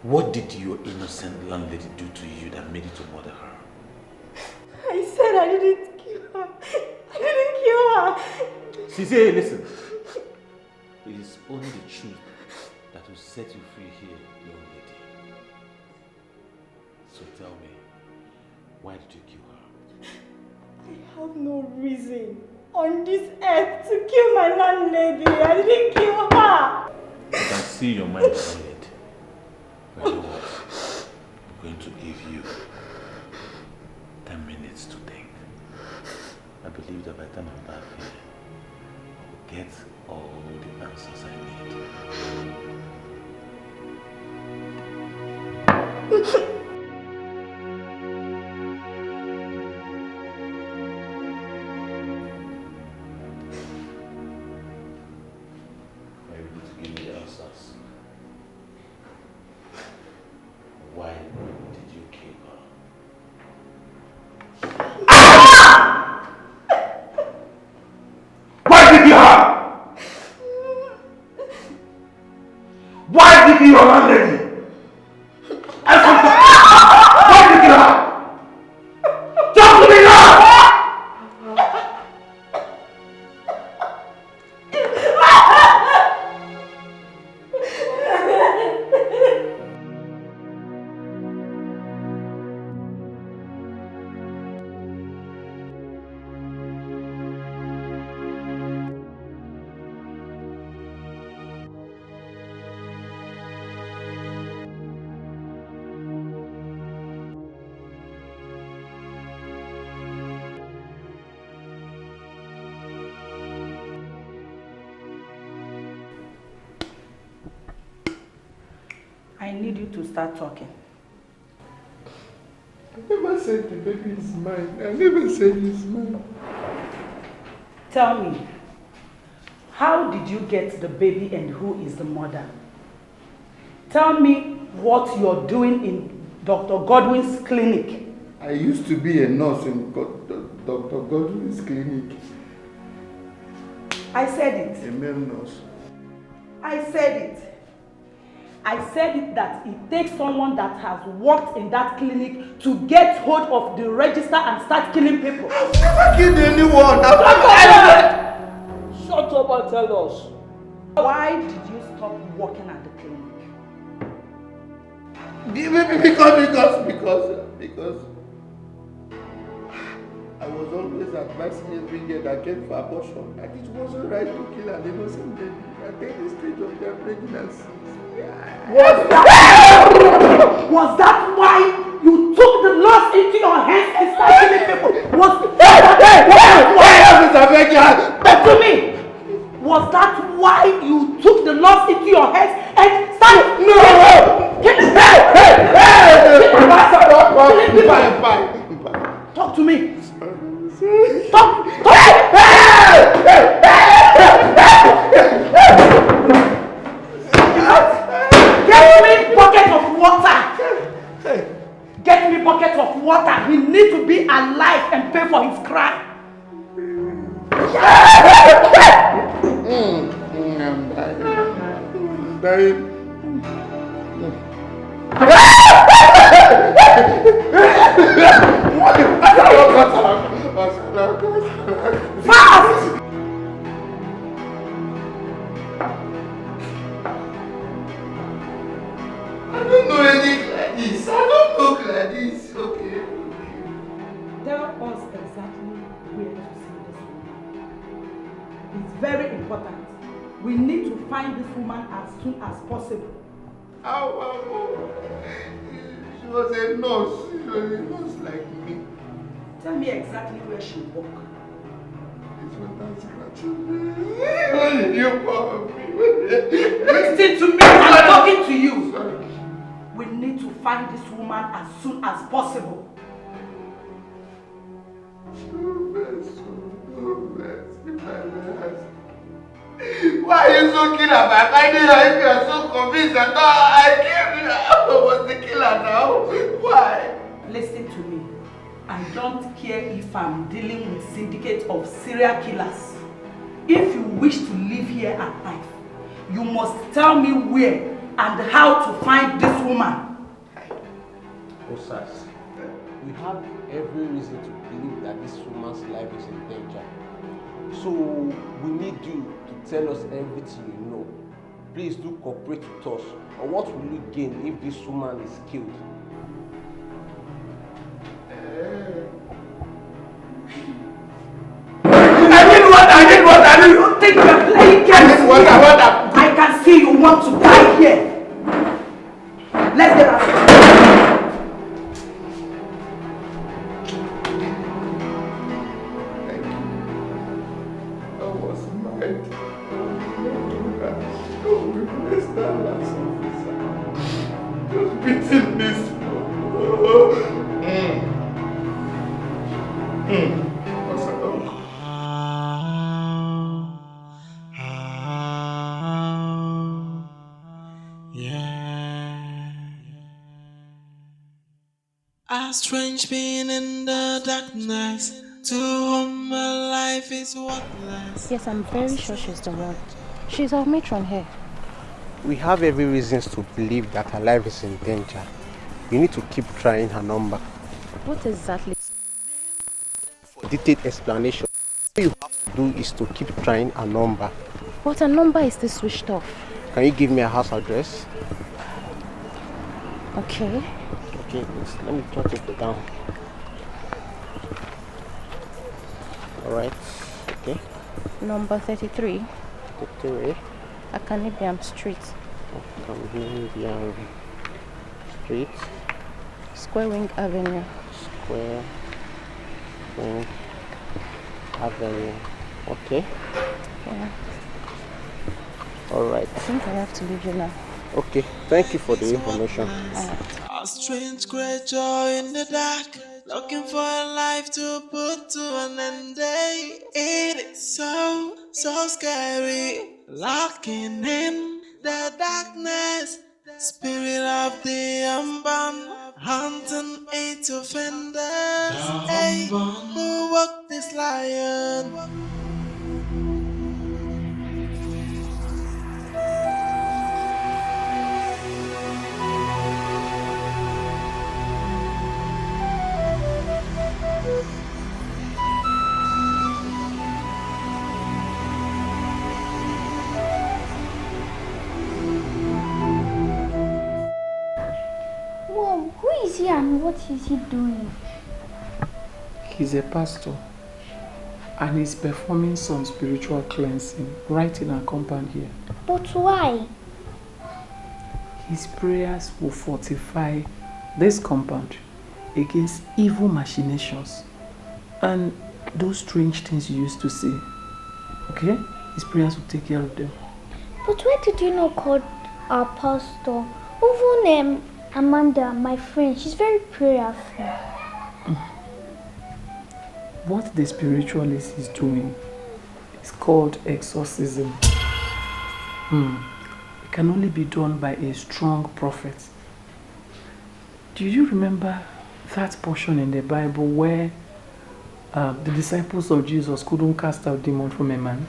[SPEAKER 1] What did your innocent landlady do to you that made you to murder her?
[SPEAKER 14] I said I didn't kill her. I didn't kill her.
[SPEAKER 1] Cisse, listen. It is only the truth that will set you free here, young lady. So tell me, why did you kill her?
[SPEAKER 14] I have no reason on this earth to kill my landlady. I didn't kill her.
[SPEAKER 1] I can see your mind cleared. But you know what? I'm going to give you 10 minutes to think. I believe that by the time I'm back here, I will get all the answers I need. Why did you kill her? Why did you have? Why did you kill her, lady? Why did you kill her? Talk to me now!
[SPEAKER 5] I need you to start talking.
[SPEAKER 12] I never said the baby is mine. I never said it's mine.
[SPEAKER 5] Tell me, how did you get the baby and who is the mother? Tell me what you're doing in Dr. Godwin's clinic.
[SPEAKER 12] I used to be a nurse in Dr. Godwin's clinic.
[SPEAKER 5] I said it.
[SPEAKER 12] A male nurse.
[SPEAKER 5] I said it. I said it that it takes someone that has worked in that clinic to get hold of the register and start killing people.
[SPEAKER 12] I've never killed anyone.
[SPEAKER 15] Shut up and tell us.
[SPEAKER 5] Why did you stop working at the clinic?
[SPEAKER 12] Because I was always advising every girl that came for abortion that it wasn't right to kill an innocent baby at any stage of their pregnancy.
[SPEAKER 5] Was that why you took the laws into your hands and started killing people? But to me, was that why you took the laws into your hands and started killing people? Talk to me. Talk. Get me bucket of water. Get me bucket of water. He needs to be alive and pay for his crime.
[SPEAKER 12] I'm dying.
[SPEAKER 5] Fast!
[SPEAKER 12] I don't know anything like this. I don't look like this. Okay.
[SPEAKER 5] Tell us exactly where to see this woman. It's very important. We need to find this woman as soon as possible.
[SPEAKER 12] She was a nurse. She was a nurse like me.
[SPEAKER 5] Tell me exactly where she worked.
[SPEAKER 12] It was not scratching me. What did you for me?
[SPEAKER 5] Listen to me, I'm talking to you. Sorry. We need to find this woman as soon as possible.
[SPEAKER 12] Why are you so killer about finding her if you are so convinced that I killed her? I was the killer now. Why?
[SPEAKER 5] Listen to me. I don't care if I'm dealing with syndicate of serial killers. If you wish to live here at night, You must tell me where and how to find this woman.
[SPEAKER 13] Osas, we have every reason to believe that this woman's life is in danger. So we need you to tell us everything you know. Please do cooperate with us. Or what will you gain if this woman is killed?
[SPEAKER 5] I you think you're playing games? I can see you want to die here. Let's get out.
[SPEAKER 7] A strange being in the darkness, to whom my life is worthless.
[SPEAKER 18] Yes, I'm very sure she's the one. She's our matron here.
[SPEAKER 13] We have every reason to believe that her life is in danger. You need to keep trying her number.
[SPEAKER 18] What exactly?
[SPEAKER 13] For detailed explanation, all you have to do is to keep trying her number.
[SPEAKER 18] What a number is this switched off?
[SPEAKER 13] Can you give me a house address?
[SPEAKER 18] Okay.
[SPEAKER 13] Okay, let me jot it down. Alright, okay.
[SPEAKER 18] Number 33.
[SPEAKER 13] 33.
[SPEAKER 18] Akanibiam Street.
[SPEAKER 13] Akanibiam Street.
[SPEAKER 18] Square Wing Avenue.
[SPEAKER 13] Square Wing Avenue. Okay.
[SPEAKER 18] Yeah.
[SPEAKER 13] Alright.
[SPEAKER 18] I think I have to leave you now.
[SPEAKER 13] Okay, thank you for the information.
[SPEAKER 7] A strange creature in the dark, looking for a life to put to an end. It is so scary, locking in the darkness. Spirit of the unborn, hunting eight offenders. Hey, who walked this lion?
[SPEAKER 9] Mom, who is he and what is he doing?
[SPEAKER 8] He's a pastor and he's performing some spiritual cleansing right in our compound here.
[SPEAKER 9] But why?
[SPEAKER 8] His prayers will fortify this compound against evil machinations and those strange things you used to see. Okay? His prayers will take care of them.
[SPEAKER 9] But why did you not call our pastor? Even Amanda, my friend, she's very prayerful.
[SPEAKER 8] What the spiritualist is doing is called exorcism. It can only be done by a strong prophet. Do you remember that portion in the Bible where the disciples of Jesus couldn't cast out demons from a man?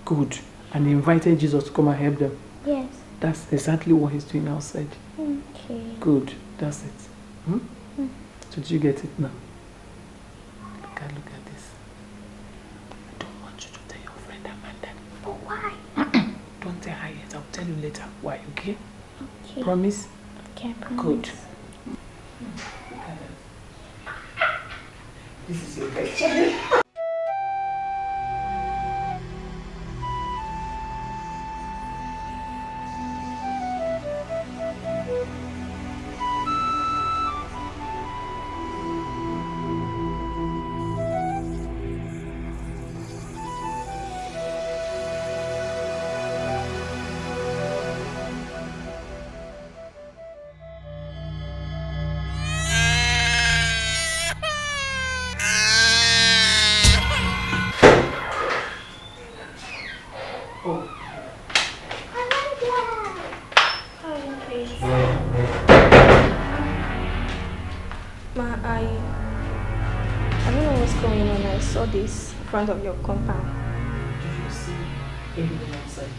[SPEAKER 8] Good. And they invited Jesus to come and help them.
[SPEAKER 9] Yes.
[SPEAKER 8] That's exactly what he's doing outside.
[SPEAKER 9] Okay.
[SPEAKER 8] Good. That's it. So did you get it now? Look at this. I don't want you to tell your friend Amanda.
[SPEAKER 9] But why?
[SPEAKER 8] Don't tell her yet. I'll tell you later. Why, okay?
[SPEAKER 9] Okay.
[SPEAKER 8] Promise?
[SPEAKER 9] Okay, I promise.
[SPEAKER 8] Good. This is your bed.
[SPEAKER 14] I don't know what's going on. I saw this in front of your compound.
[SPEAKER 8] Did you see anyone outside?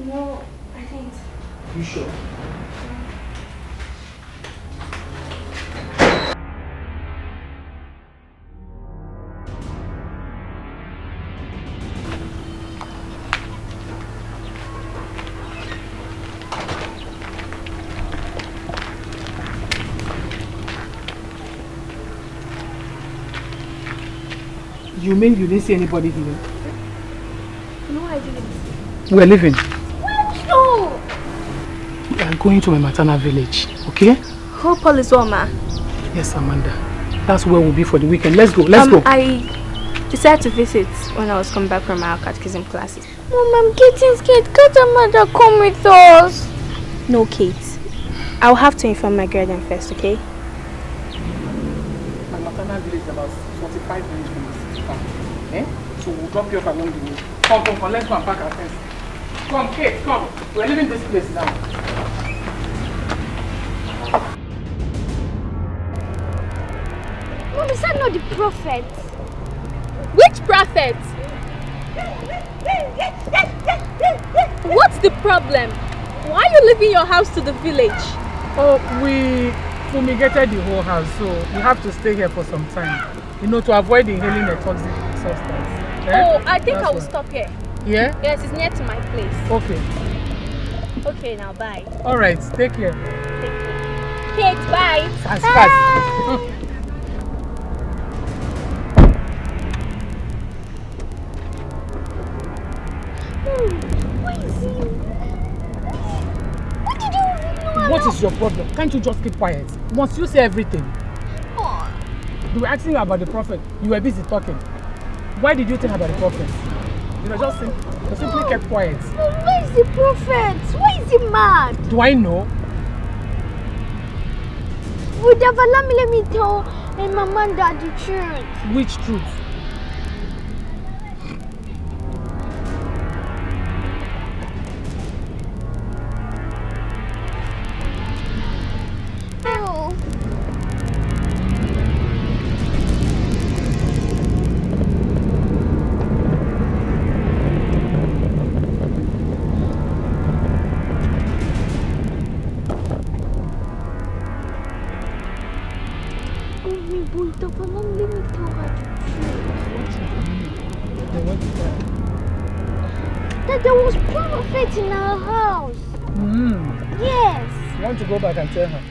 [SPEAKER 9] No, I didn't.
[SPEAKER 8] You sure? You mean you didn't see anybody here?
[SPEAKER 9] No, I didn't.
[SPEAKER 8] We're leaving.
[SPEAKER 9] No!
[SPEAKER 8] We are going to my maternal village, okay?
[SPEAKER 9] Who police woman?
[SPEAKER 8] Yes, Amanda. That's where we'll be for the weekend. Let's go, let's go.
[SPEAKER 9] I decided to visit when I was coming back from our catechism classes. Mom, I'm getting scared. Can't Amanda come with us? No, Kate. I'll have to inform my guardian first, okay?
[SPEAKER 8] My maternal village is about 45 minutes from the city park. Eh? So we'll drop you off along the way. Come, let's go and pack our things. Come, Kate, come. We're leaving this place now.
[SPEAKER 9] Mom, is that not the prophet? Which prophet? What's the problem? Why are you leaving your house to the village?
[SPEAKER 8] Oh, we fumigated the whole house, so we have to stay here for some time. You know, to avoid inhaling a toxic substance. Eh?
[SPEAKER 9] Oh, I think I will stop here.
[SPEAKER 8] Yeah?
[SPEAKER 9] Yes, it's near to my place.
[SPEAKER 8] Okay.
[SPEAKER 9] Okay, now bye.
[SPEAKER 8] Alright, take care.
[SPEAKER 9] Kate, bye.
[SPEAKER 8] Fast.
[SPEAKER 9] Where is he? What did you know?
[SPEAKER 8] What is your problem? Can't you just keep quiet? Must you say everything?
[SPEAKER 9] Oh.
[SPEAKER 8] We were asking you about the prophet. You were busy talking. Why did you think about the prophet? You were just you simply kept quiet.
[SPEAKER 9] But where is the prophet? Why is he mad?
[SPEAKER 8] Do I know?
[SPEAKER 9] Would have allowed me let me tell my mama and dad the truth.
[SPEAKER 8] Which truth?
[SPEAKER 9] Oh. That there was prophet in our house. Yes.
[SPEAKER 8] You want to go back and tell her?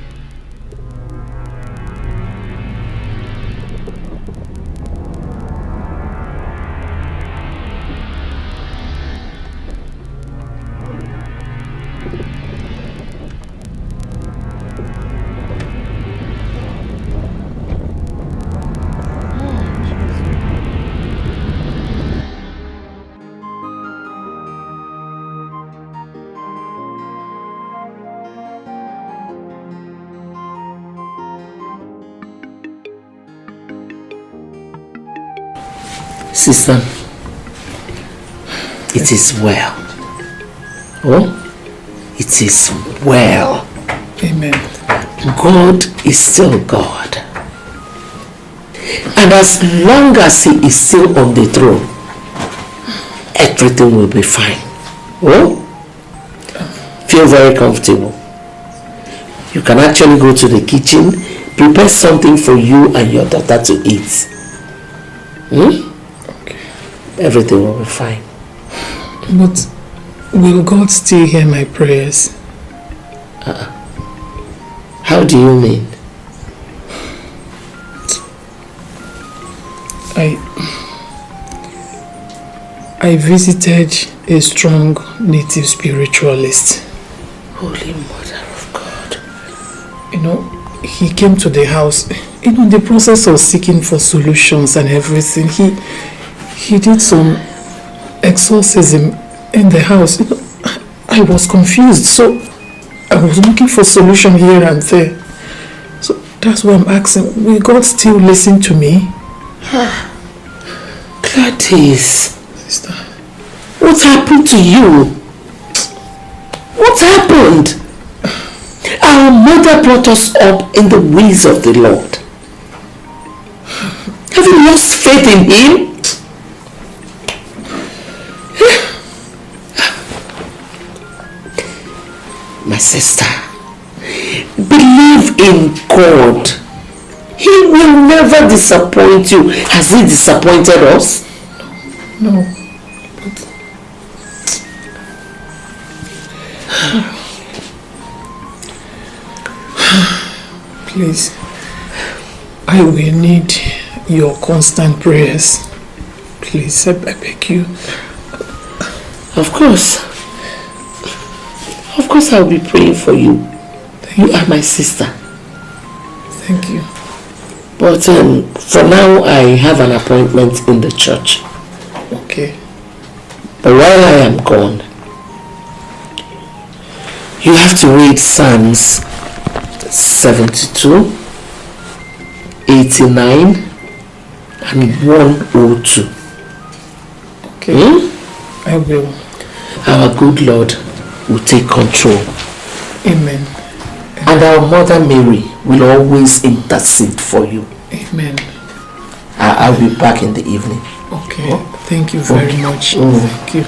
[SPEAKER 15] Sister, it is well. Oh, it is well.
[SPEAKER 8] Amen.
[SPEAKER 15] God is still God. And as long as He is still on the throne, everything will be fine. Oh, feel very comfortable. You can actually go to the kitchen, prepare something for you and your daughter to eat. Everything will be fine.
[SPEAKER 8] But will God still hear my prayers?
[SPEAKER 15] How do you mean?
[SPEAKER 8] I visited a strong native spiritualist.
[SPEAKER 15] Holy Mother of God.
[SPEAKER 8] You know, he came to the house, in the process of seeking for solutions and everything. He did some exorcism in the house. I was confused, so I was looking for solution here and there. So that's why I'm asking, will God still listen to me?
[SPEAKER 15] Gladys, sister, what happened to you? What happened? Our mother brought us up in the ways of the Lord. Have you lost faith in Him?
[SPEAKER 19] My sister, believe in God. He will never disappoint you. Has he disappointed us?
[SPEAKER 8] No. Please, I will need your constant prayers. Please, I beg you.
[SPEAKER 19] Of course. Of course I'll be praying for you. You are my sister.
[SPEAKER 8] Thank you.
[SPEAKER 19] But for now, I have an appointment in the church.
[SPEAKER 8] Okay.
[SPEAKER 19] But while I am gone, you have to read Psalms 72, 89, and 102.
[SPEAKER 8] Okay. I will.
[SPEAKER 19] Our good Lord will take control.
[SPEAKER 8] Amen.
[SPEAKER 19] And our Mother Mary will always intercede for you.
[SPEAKER 8] Amen.
[SPEAKER 19] I'll be back in the evening.
[SPEAKER 8] Okay. Thank you very much. Thank you.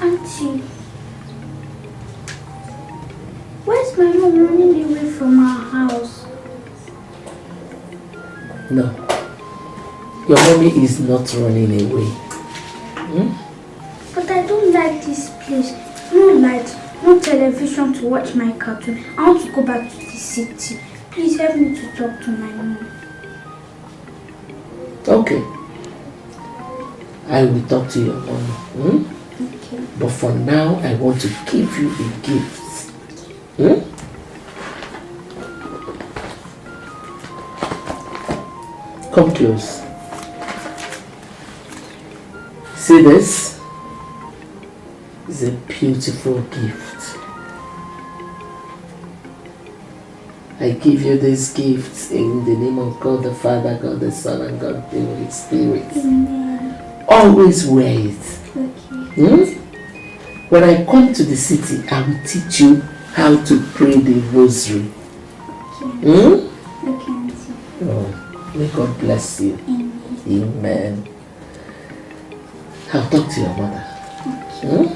[SPEAKER 20] Auntie, where's my mom running away from our house?
[SPEAKER 19] No. Your mommy is not running away.
[SPEAKER 20] But I don't like this place. No light, no television to watch my cartoon. I want to go back to the city. Please help me to talk to my mom.
[SPEAKER 19] Okay. I will talk to your mommy.
[SPEAKER 20] Okay.
[SPEAKER 19] But for now, I want to give you a gift. Come close. See this? It's a beautiful gift. I give you this gift in the name of God the Father, God the Son, and God the Holy Spirit.
[SPEAKER 20] Amen.
[SPEAKER 19] Always wear it.
[SPEAKER 20] Okay.
[SPEAKER 19] When I come to the city, I will teach you how to pray the rosary.
[SPEAKER 20] Okay. Okay, Auntie.
[SPEAKER 19] Oh, may God bless you. Amen. I'll talk to your mother.
[SPEAKER 20] Okay.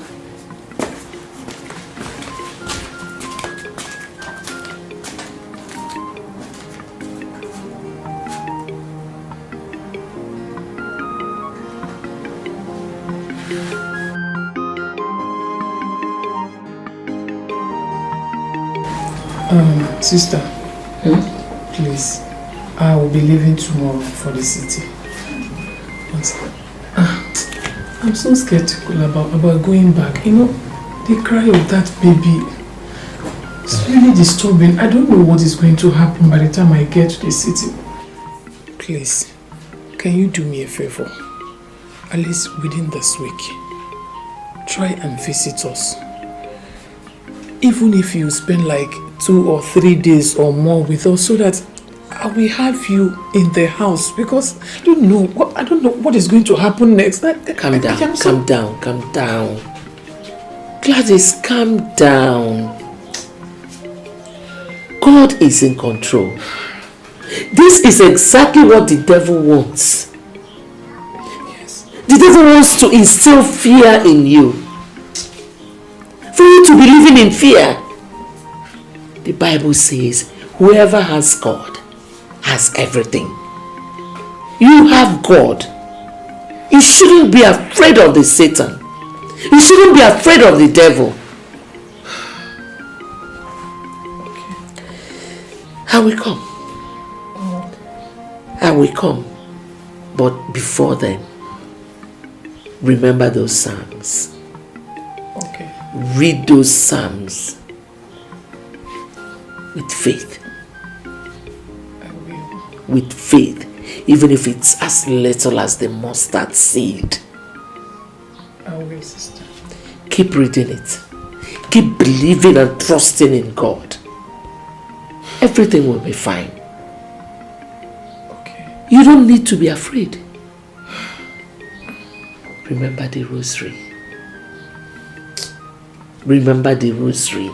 [SPEAKER 8] Sister, please, I will be leaving tomorrow for the city. But, I'm so skeptical about going back. You know, the cry of that baby, it's really disturbing. I don't know what is going to happen by the time I get to the city. Please, can you do me a favor? At least within this week, try and visit us. Even if you spend like 2 or 3 days or more with us, so that I will have you in the house, because I don't know what is going to happen next.
[SPEAKER 19] Calm down. Gladys, calm down. God is in control. This is exactly what the devil wants.
[SPEAKER 8] Yes.
[SPEAKER 19] The devil wants to instill fear in you. For you to be living in fear. The Bible says, whoever has God has everything. You have God. You shouldn't be afraid of the Satan. You shouldn't be afraid of the devil. I will come. I will come. But before then, remember those Psalms.
[SPEAKER 8] Okay.
[SPEAKER 19] Read those Psalms with faith.
[SPEAKER 8] I will.
[SPEAKER 19] With faith. Even if it's as little as the mustard seed.
[SPEAKER 8] I will, sister.
[SPEAKER 19] Keep reading it. Keep believing and trusting in God. Everything will be fine.
[SPEAKER 8] Okay.
[SPEAKER 19] You don't need to be afraid. Remember the rosary. Remember the rosary.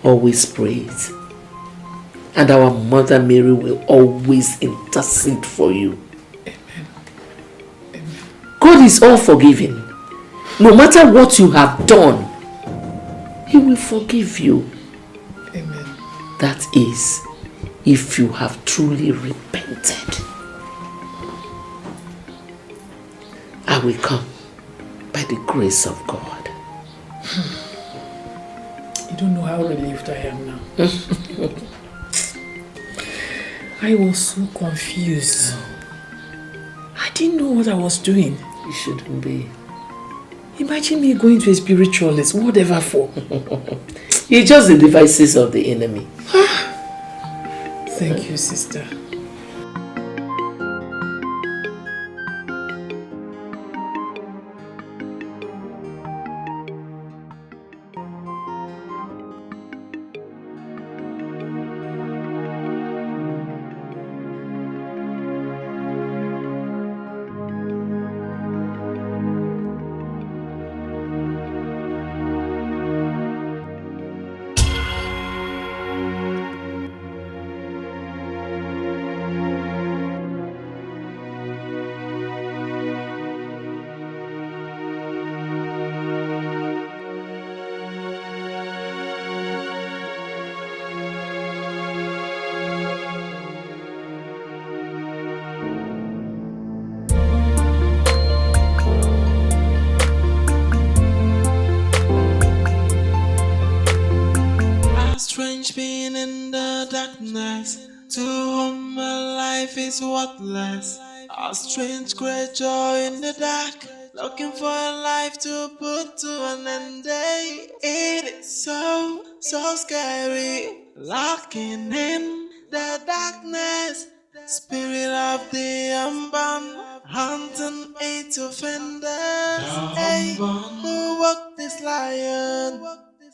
[SPEAKER 19] Always praise. And our Mother Mary will always intercede for you.
[SPEAKER 8] Amen.
[SPEAKER 19] God is all forgiving. No matter what you have done, He will forgive you.
[SPEAKER 8] Amen.
[SPEAKER 19] That is, if you have truly repented. I will come by the grace of God.
[SPEAKER 8] You don't know how relieved I am now. I was so confused. I didn't know what I was doing.
[SPEAKER 19] You shouldn't be.
[SPEAKER 8] Imagine me going to a spiritualist, whatever for.
[SPEAKER 19] It's just the devices of the enemy.
[SPEAKER 8] Thank you, sister.
[SPEAKER 7] Strange being in the darkness, to whom my life is worthless. A strange great joy in the dark, looking for a life to put to an end. It is so scary, locking in the darkness. Spirit of the unbound, hunting its offenders. Hey, who walked this lion?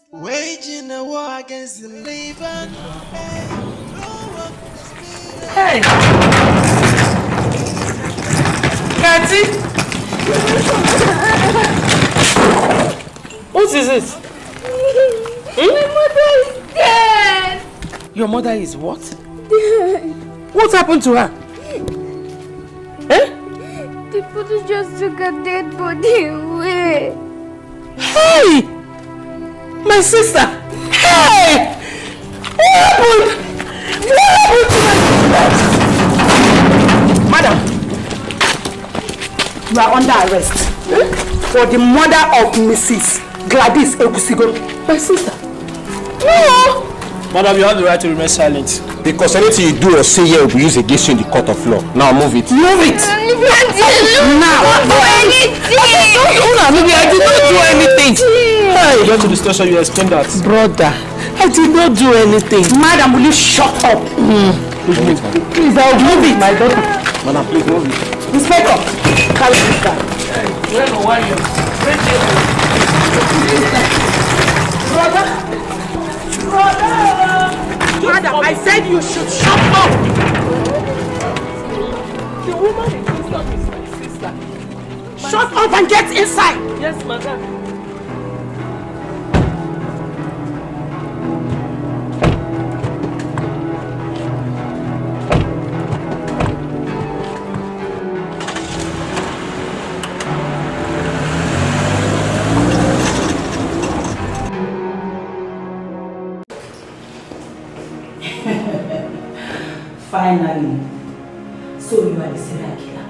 [SPEAKER 7] Waging a war against the living.
[SPEAKER 8] Hey! Kati! What is it?
[SPEAKER 9] My mother is dead!
[SPEAKER 8] Your mother is what? What happened to her? Eh?
[SPEAKER 9] The police just took a dead body away.
[SPEAKER 8] Hey! My sister! Hey! What happened? What happened to my sister?
[SPEAKER 5] Madam, you are under arrest for the murder of Mrs. Gladys Egusigo.
[SPEAKER 8] My sister?
[SPEAKER 5] No!
[SPEAKER 2] Madam, you have the right to remain silent.
[SPEAKER 13] Because anything you do or say here will be used against you in the court of law. Now move it.
[SPEAKER 5] Move it!
[SPEAKER 9] Now!
[SPEAKER 8] I did not do anything!
[SPEAKER 2] Hey! Get to the station, you explain that.
[SPEAKER 8] Brother, I did not do anything.
[SPEAKER 5] Madam, will you shut up?
[SPEAKER 13] Please move it.
[SPEAKER 5] Please, I'll move it, my daughter.
[SPEAKER 13] Madam, please move it.
[SPEAKER 5] Inspector, carry this guy. Brother! Madam, I said you should shut up!
[SPEAKER 8] The woman in Kingston is my sister.
[SPEAKER 5] Shut up and get inside!
[SPEAKER 8] Yes, madam.
[SPEAKER 5] Finally. So you are the serial killer.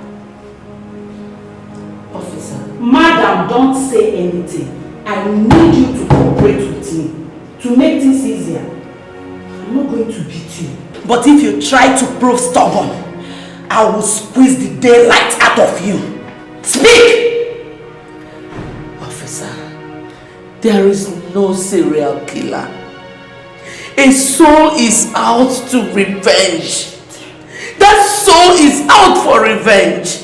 [SPEAKER 19] Officer.
[SPEAKER 5] Madam, don't say anything. I need you to cooperate with me. To make things easier. I'm not going to beat you. But if you try to prove stubborn, I will squeeze the daylight out of you. Speak!
[SPEAKER 19] Officer, there is no serial killer. A soul is out to revenge. That soul is out for revenge.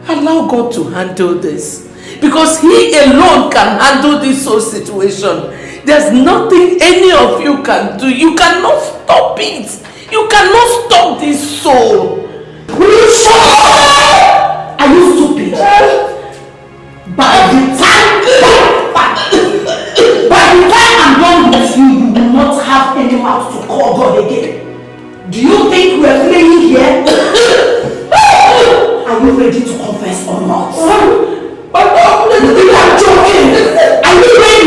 [SPEAKER 19] Allow God to handle this. Because He alone can handle this whole situation. There's nothing any of you can do. You cannot stop it. You cannot stop this soul. Will you shut up? Are you stupid? By the time I'm done with you, you will not have any mouth to call God again. Do you think we're playing here? Are you ready to confess or not? But you think I'm joking? Are you ready?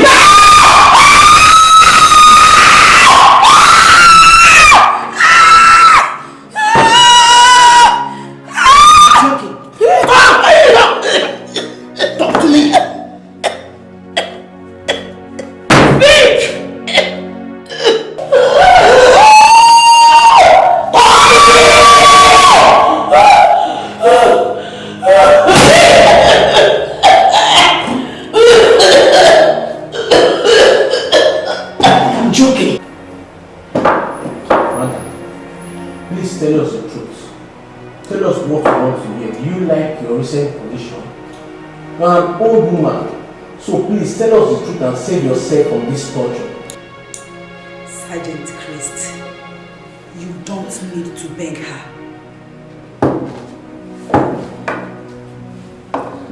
[SPEAKER 19] Talk to me. I'm joking.
[SPEAKER 2] Mother, please tell us the truth. Tell us what you want to hear. Do you like your recent condition? You're an old woman, so please tell us the truth and save yourself from this torture.
[SPEAKER 5] Sergeant Christ, you don't need to beg her.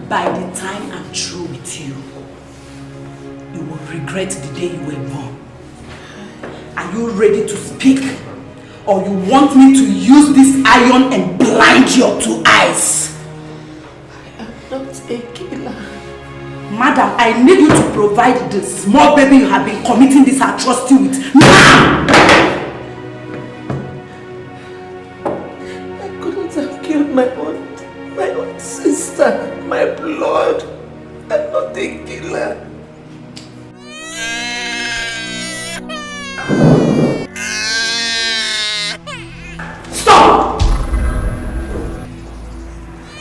[SPEAKER 5] By the time I'm through with you, you will regret the day you were born. Are you ready to speak? Or you want me to use this iron and blind your two eyes?
[SPEAKER 19] I am not a killer.
[SPEAKER 5] Madam, I need you to provide the small baby you have been committing this atrocity with. Now!
[SPEAKER 19] I couldn't have killed my own sister, my blood. I'm not a killer.
[SPEAKER 5] Stop!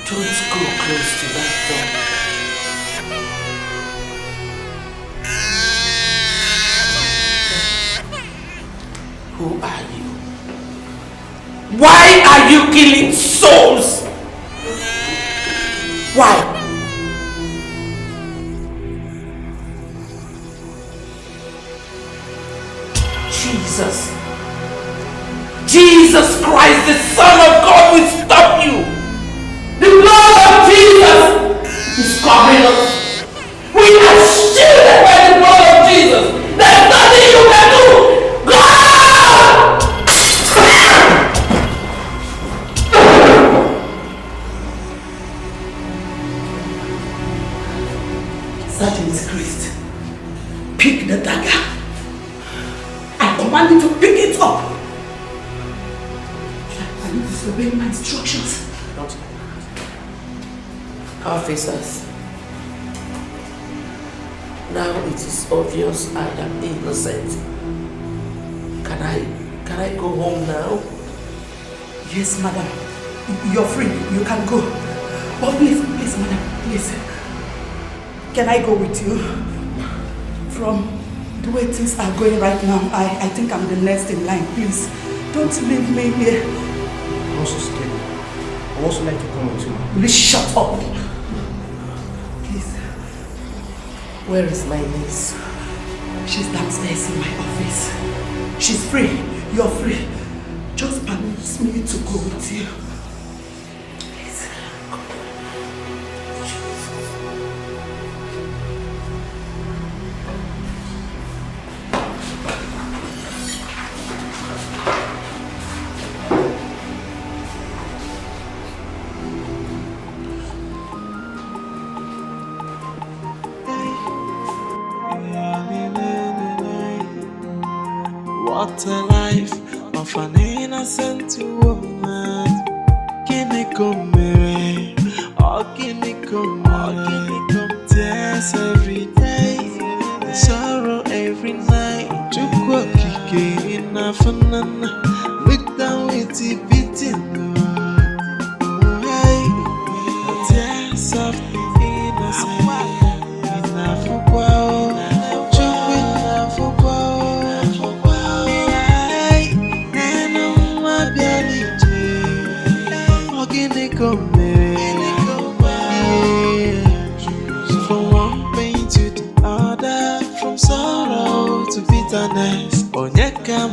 [SPEAKER 5] Don't go close to that door.
[SPEAKER 19] Who are you? Why are you killing souls? Why? Jesus Christ, the Son of God, will stop you. The blood of Jesus is covering us. We are shielded by the blood of Jesus. There's nothing you can do.
[SPEAKER 5] Sergeant Christ, pick the dagger. I command you to pick it up. Are you disobeying my instructions?
[SPEAKER 19] Not. Officers, now it is obvious I am innocent. Can I go home now?
[SPEAKER 5] Yes, madam. You're free. You can go. But please, madam, please. Can I go with you? From the way things are going right now, I think I'm the next in line. Please, don't leave me here.
[SPEAKER 2] I'm also scared. I also like to come with you.
[SPEAKER 5] Please shut up. Please.
[SPEAKER 19] Where is my niece?
[SPEAKER 5] She's downstairs in my office. She's free. You're free. Just permit me to go with you.
[SPEAKER 7] What a life of an innocent woman. Kini come, oh kini come, tears every day, sorrow every night. Chukwa kike inafanana, look down with the beating. Hey, tears of the innocent. Inafukwa, chukwa inafukwa. From one pain to the other, from sorrow to bitterness. Onyeka